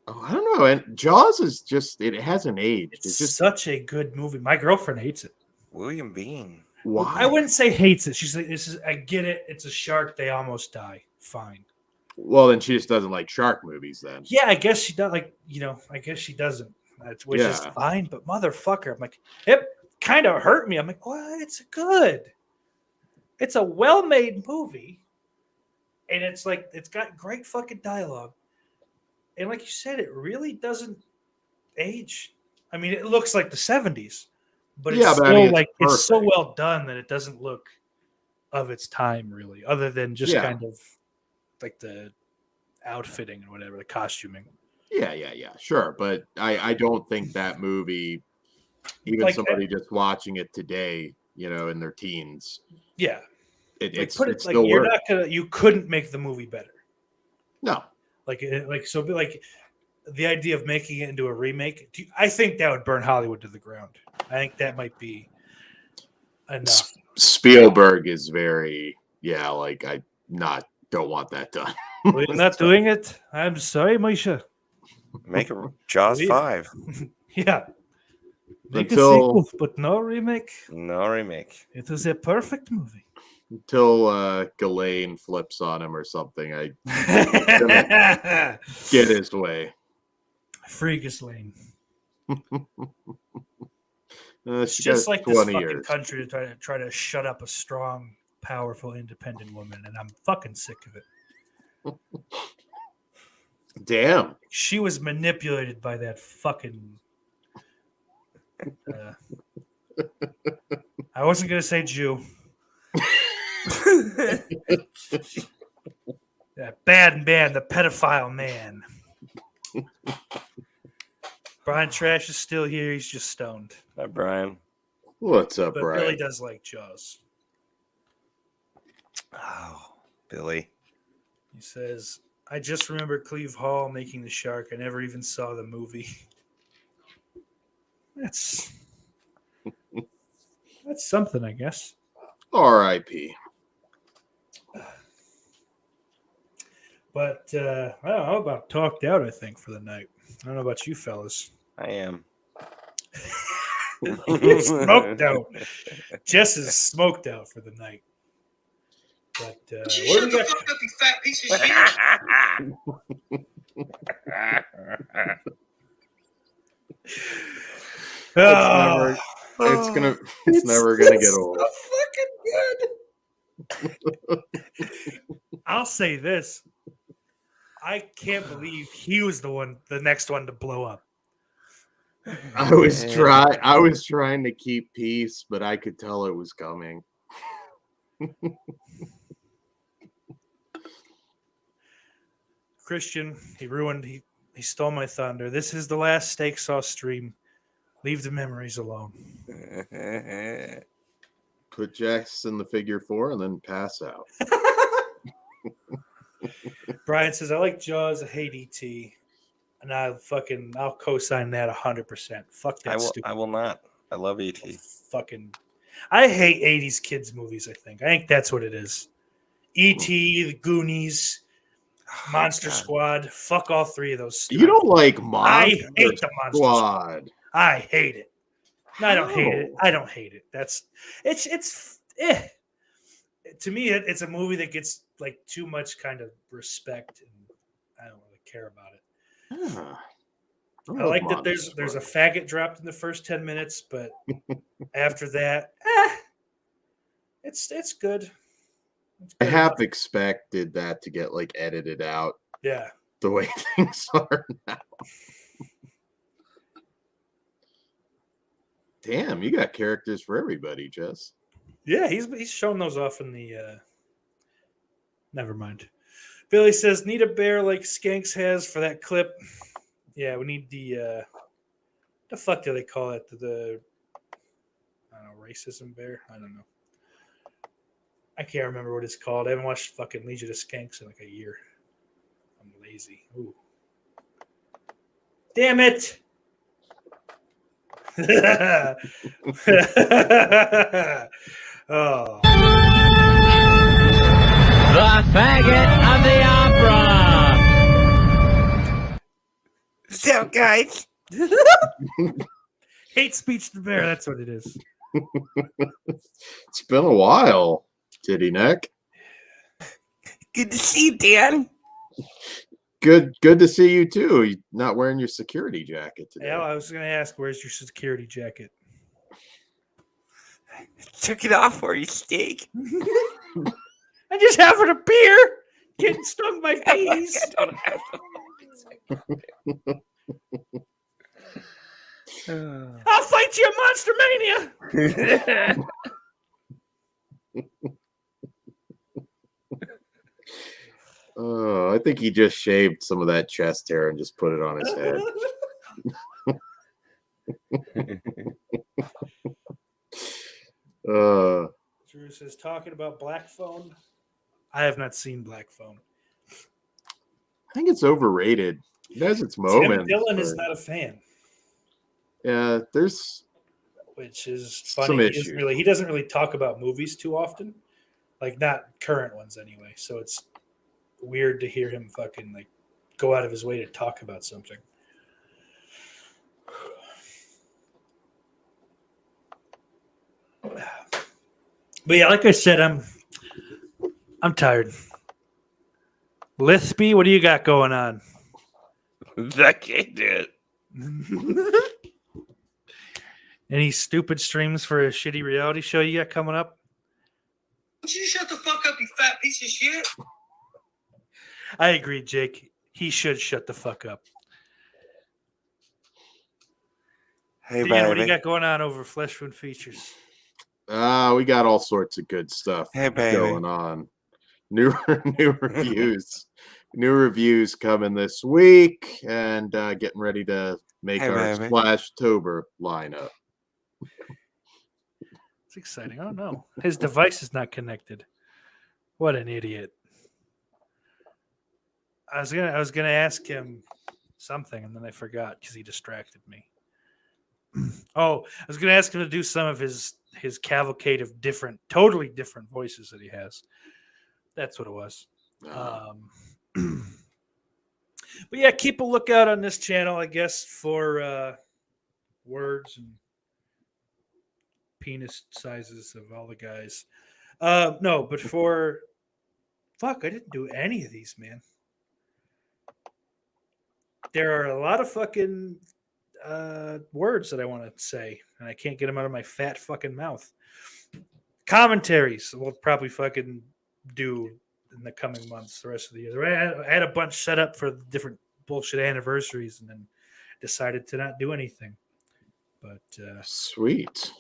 Oh, I don't know. And Jaws is just it hasn't aged. It's just such a good movie. My girlfriend hates it. William Bean. Why? I wouldn't say hates it. She's like, I get it. It's a shark. They almost die. Fine. Well, then she just doesn't like shark movies then. Yeah, I guess she does. I guess she doesn't. Which is fine. But motherfucker, I'm like, it kind of hurt me. I'm like, what? It's good. It's a well-made movie, and it's like it's got great fucking dialogue, and like you said, it really doesn't age. I mean, it looks like the 70s, but it's it's so well done that it doesn't look of its time, really, other than just kind of like the outfitting and whatever, the costuming. Yeah, sure. But I don't think that movie, even somebody just watching it today, in their teens. Yeah. It's still you're not gonna. You couldn't make the movie better. No. So the idea of making it into a remake, I think that would burn Hollywood to the ground. I think that might be enough. Spielberg is very I don't want that done. We're not doing it. I'm sorry, Misha. Make a Jaws 5. Yeah. Make a sequel, but no remake. No remake. It was a perfect movie. Until Ghislaine flips on him or something, I get his way. Free Ghislaine. It's just like this fucking country to try to shut up a strong, powerful, independent woman, and I'm fucking sick of it. Damn. She was manipulated by that fucking. I wasn't gonna say Jew. That bad man, the pedophile man. Brian Trash is still here. He's just stoned. Hi, Brian. What's up, But Brian? Billy does like Jaws. Oh, Billy. He says, I just remember Cleve Hall making the shark. I never even saw the movie. That's something, I guess. R.I.P. But I don't know, I'm about talked out, I think, for the night. I don't know about you fellas. I am. He's smoked out. Jess is smoked out for the night. But You what do shut we the got? fuck up, you fat piece of shit. Ah, It's never gonna get old. I'll say this. I can't believe he was the next one to blow up. I was trying to keep peace, but I could tell it was coming. Christian, he stole my thunder. This is the last Steak Sauce stream. Leave the memories alone. Put Jess in the figure 4 and then pass out. Brian says, I like Jaws, I hate E.T. And I'll co-sign that 100%. Fuck that stupid. I will not. I love ET. I hate 80s kids movies, I think that's what it is. E.T., The Goonies, Monster Squad. Fuck all three of those. You don't like I Monster hate the Monster Squad. I hate it. No, I don't hate it. I don't hate it. It's to me, it's a movie that gets like too much kind of respect, and I don't really care about it. I like that there's a faggot dropped in the first 10 minutes, but after that, it's good. I half expected that to get like edited out. Yeah. The way things are now. Damn, you got characters for everybody, Jess. Yeah, he's shown those off in the. Never mind. Billy says, "Need a bear like Skanks has for that clip." Yeah, we need the fuck do they call it? The I don't know, racism bear. I don't know. I can't remember what it's called. I haven't watched fucking Legion of Skanks in like a year. I'm lazy. Ooh. Damn it! Oh. The faggot of the opera. What's up, guys? Hate speech the bear. That's what it is. It's been a while, Titty Neck. Good to see you, Dan. Good to see you too. You're not wearing your security jacket today. Yeah, I was going to ask, where's your security jacket? Took it off for you, Steak. I just having a beer, getting stung by bees. I'll fight you, Monster Mania. Oh, I think he just shaved some of that chest hair and just put it on his head. Drew says, talking about Black Phone. I have not seen Black Phone. I think it's overrated. It has its moments. Dylan is not a fan. Yeah, there's which is funny. some He issues. doesn't really talk about movies too often, like not current ones anyway. So it's weird to hear him fucking like go out of his way to talk about something. But yeah, like I said, I'm tired. Lispy, what do you got going on? That can't do it. Any stupid streams for a shitty reality show you got coming up? Would you shut the fuck up, you fat piece of shit? I agree, Jake. he should shut the fuck up. Hey, Dan, what do you baby. got going on over Flesh Wound Features? We got all sorts of good stuff Hey, baby. going on. New reviews coming this week, and getting ready to make Hey, our baby. Splashtober lineup. It's exciting. Oh no, his device is not connected. What an idiot! I was gonna ask him something, and then I forgot because he distracted me. Oh, I was gonna ask him to do some of his cavalcade of totally different voices that he has. That's what it was. But yeah, keep a lookout on this channel, I guess, for words and penis sizes of all the guys. No, but for I didn't do any of these, man. There are a lot of fucking words that I want to say, and I can't get them out of my fat fucking mouth. Commentaries we'll probably fucking do in the coming months, the rest of the year. I had a bunch set up for different bullshit anniversaries, and then decided to not do anything. But Sweet.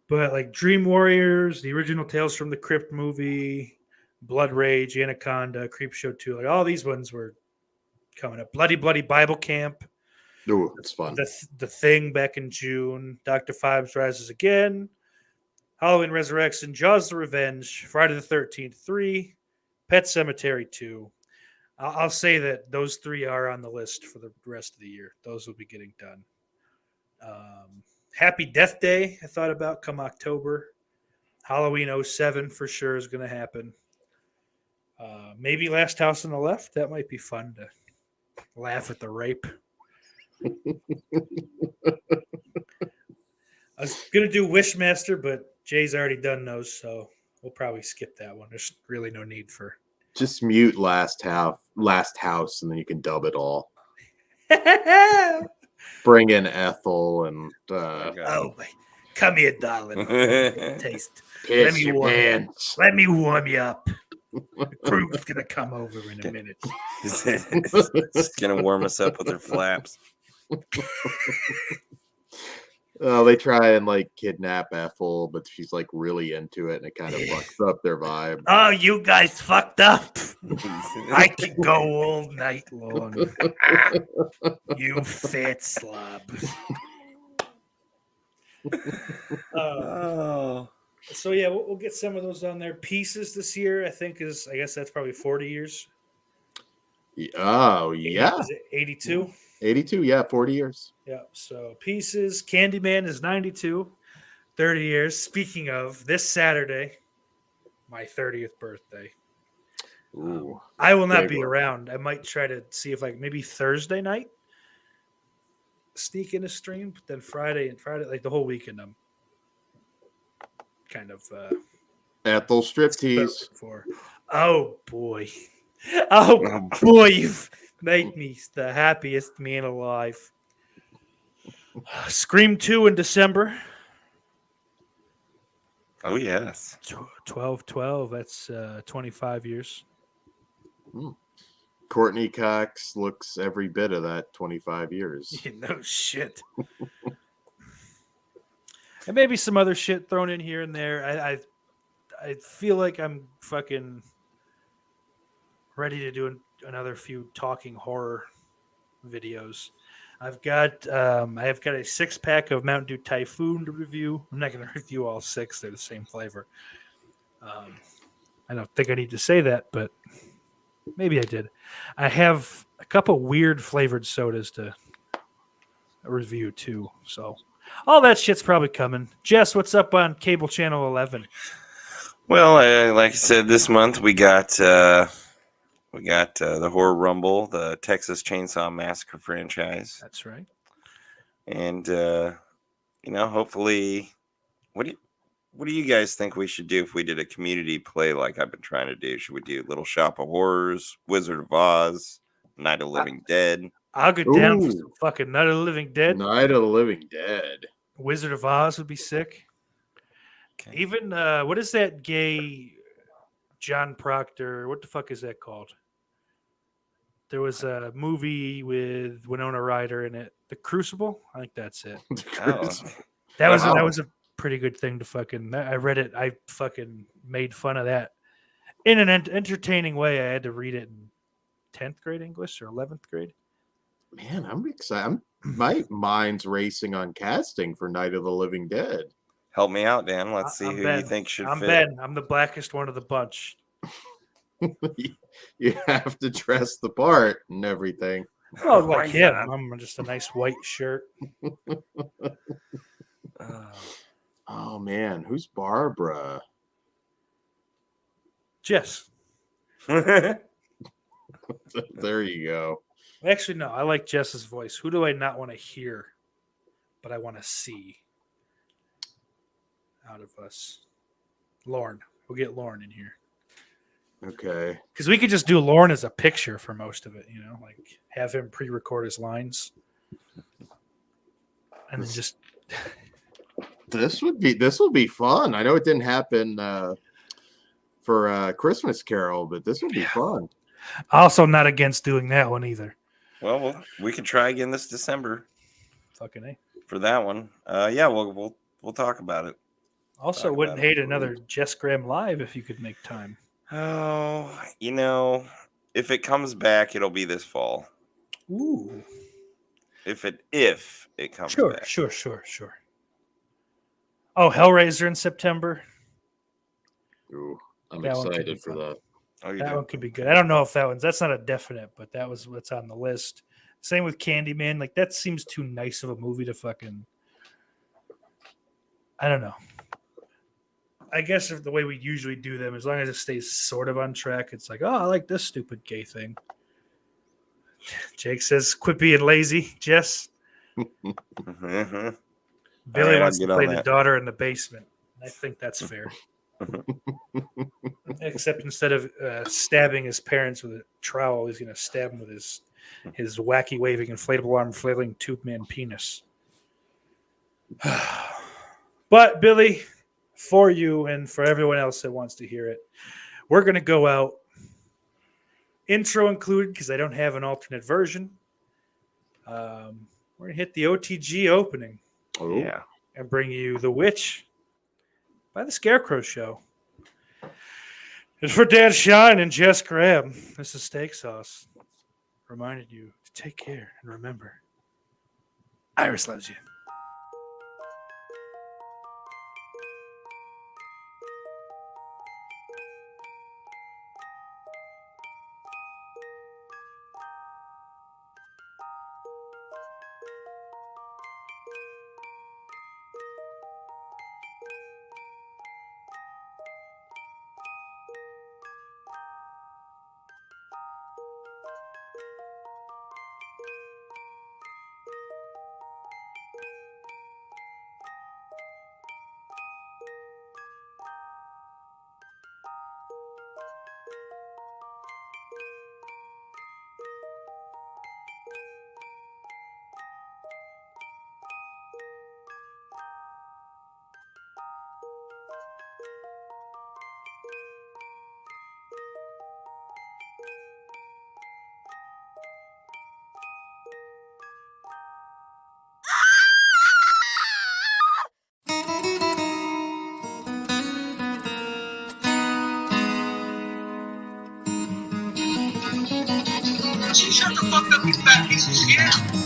But like Dream Warriors, the original Tales from the Crypt movie, Blood Rage, Anaconda, Creepshow 2, like all these ones were coming up. Bloody Bible Camp. Ooh, it's fun. The Thing back in June. Dr. Phibes Rises Again. Halloween Resurrection. Jaws the Revenge. Friday the 13th 3. Pet Cemetery 2. I'll say that those 3 are on the list for the rest of the year. Those will be getting done. Happy Death Day, I thought about come October. Halloween 07 for sure is going to happen. Maybe Last House on the Left. That might be fun to laugh at the rape. I was going to do Wishmaster, but Jay's already done those, so we'll probably skip that one. There's really no need for. Just mute Last House, and then you can dub it all. Bring in Ethel and Oh, come here, darling. Taste. piss your pants. Let me warm you up. The crew's gonna come over in a minute. It's gonna warm us up with her flaps. Oh, they try and like kidnap Ethel, but she's like really into it, and it kind of fucks up their vibe. Oh, you guys fucked up. I can go all night long. You fat slob. So yeah, we'll get some of those on there. Pieces this year, I guess that's probably 40 years. Oh yeah, 82. 82. Yeah, 40 years. Yeah. So Pieces, Candyman is 92, 30 years. Speaking of, this Saturday, my 30th birthday. Ooh, I will not big be one. around. I might try to see if maybe Thursday night sneak in a stream, but then Friday, like the whole weekend, I'm kind of Ethel striptease. for. Oh boy, oh boy, you've made me the happiest man alive. Scream 2 in December. Oh yes. 12/12. That's 25 years. Courtney Cox looks every bit of that 25 years. No shit. And maybe some other shit thrown in here and there. I feel like I'm fucking ready to do another few talking horror videos. I've got a 6-pack of Mountain Dew Typhoon to review. I'm not going to review all 6; they're the same flavor. I don't think I need to say that, but maybe I did. I have a couple weird flavored sodas to review too. So all that shit's probably coming. Jess, what's up on cable channel 11? Well, like I said, this month we got the Horror Rumble, the Texas Chainsaw Massacre franchise, That's right. and hopefully, what do you guys think we should do if we did a community play like I've been trying to do? Should we do Little Shop of Horrors, Wizard of Oz, Night of the Living Dead? I'll get down for Ooh. some fucking Night of the Living Dead. Night of the Living Dead. Wizard of Oz would be sick. Okay. Even what is that gay John Proctor? What the fuck is that called? There was a movie with Winona Ryder in it, The Crucible. I think that's it. Oh. That Wow. was a pretty good thing to fucking. I read it. I fucking made fun of that in an entertaining way. I had to read it in 10th grade English or 11th grade. Man, I'm excited. My mind's racing on casting for Night of the Living Dead. Help me out, Dan. Let's see I'm who Ben. you think should I'm fit. Ben. I'm the blackest one of the bunch. You have to dress the part and everything. Oh, Oh like my him. God. I'm just a nice white shirt. Oh man, who's Barbara? Jess. There you go. Actually, no. I like Jess's voice. Who do I not want to hear, but I want to see out of us? Lauren. We'll get Lauren in here. Okay. Because we could just do Lauren as a picture for most of it, you know, like have him pre-record his lines, and then just This will be fun. I know it didn't happen for Christmas Carol, but this will be fun. also not against doing that one either. Well, we could try again this December Fucking A. for that one. Yeah, we'll talk about it. Also, Talk wouldn't about it hate for a another week. Jess Graham live if you could make time. Oh, you know, if it comes back, it'll be this fall. Ooh, If it comes sure. back. Oh, Hellraiser in September. Ooh, I'm That one could be excited for fun. that. Oh, you That do? one could be good. I don't know if that's not a definite, but that was what's on the list. Same with Candyman. Like that seems too nice of a movie to fucking. I don't know. I guess if the way we usually do them, as long as it stays sort of on track, it's like, oh, I like this stupid gay thing. Jake says quippy and lazy. Jess. Mhm. Billy right, I'll wants to get on play the that. daughter in the basement. I think that's fair. Except instead of stabbing his parents with a trowel, he's going to stab him with his wacky waving inflatable arm flailing tube man penis. But Billy, for you and for everyone else that wants to hear it, we're going to go out. Intro included because I don't have an alternate version. We're going to hit the OTG opening Oh, Yeah. and bring you The Witch by the Scarecrow Show. It's for Dan Shine and Jess Graham. This is Steak Sauce. Reminded you to take care and remember, Iris loves you. Shut the fuck up, you fat piece of shit.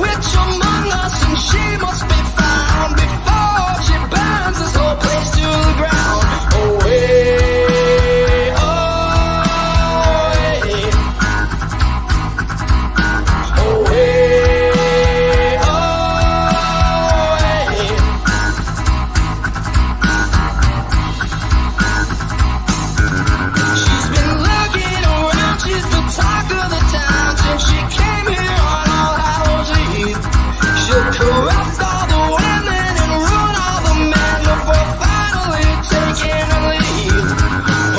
witch among us, and she must be found before she burns this whole place to the ground. Away, away, away, away. She's been looking around, she's the talk of the town since she came here on All Hallows Eve. She'll corrupt all the women and ruin all the men before finally taking a leave.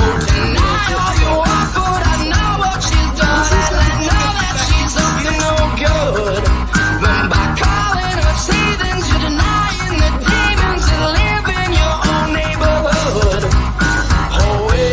Oh, deny all you want, but I know what she's done, and I know that she's up to no good. But by calling us heathens, you're denying the demons that live in your own neighborhood. Away,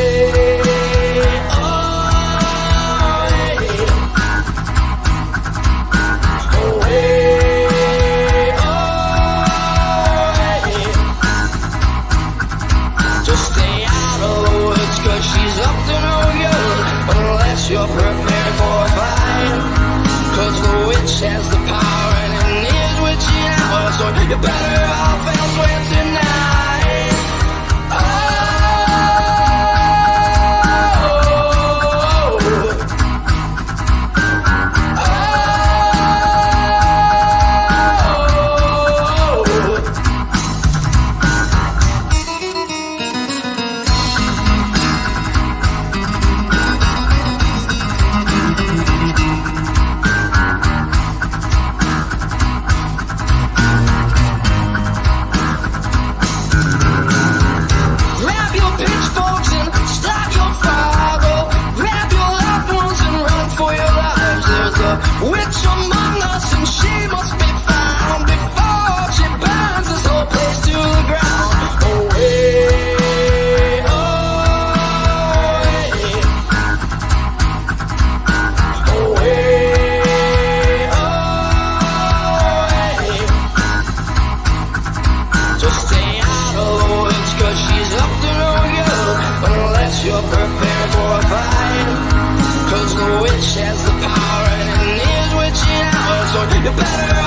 just stay out of the woods, 'cause she's up to no good unless you're prepared for a fight. 'Cause the witch has the power and it is witching hours, so you better off elsewhere tonight. Oh, grab your pitchforks and start your fire. Go grab your loved ones and run for your lives. There's a witch among us, and she must be found before she burns this whole place to the ground. Away, away, away, away. Just stay out of the woods, 'cause she's up to no good unless you're prepared for a fight. 'Cause the witch has the power and it is witching hours, so you better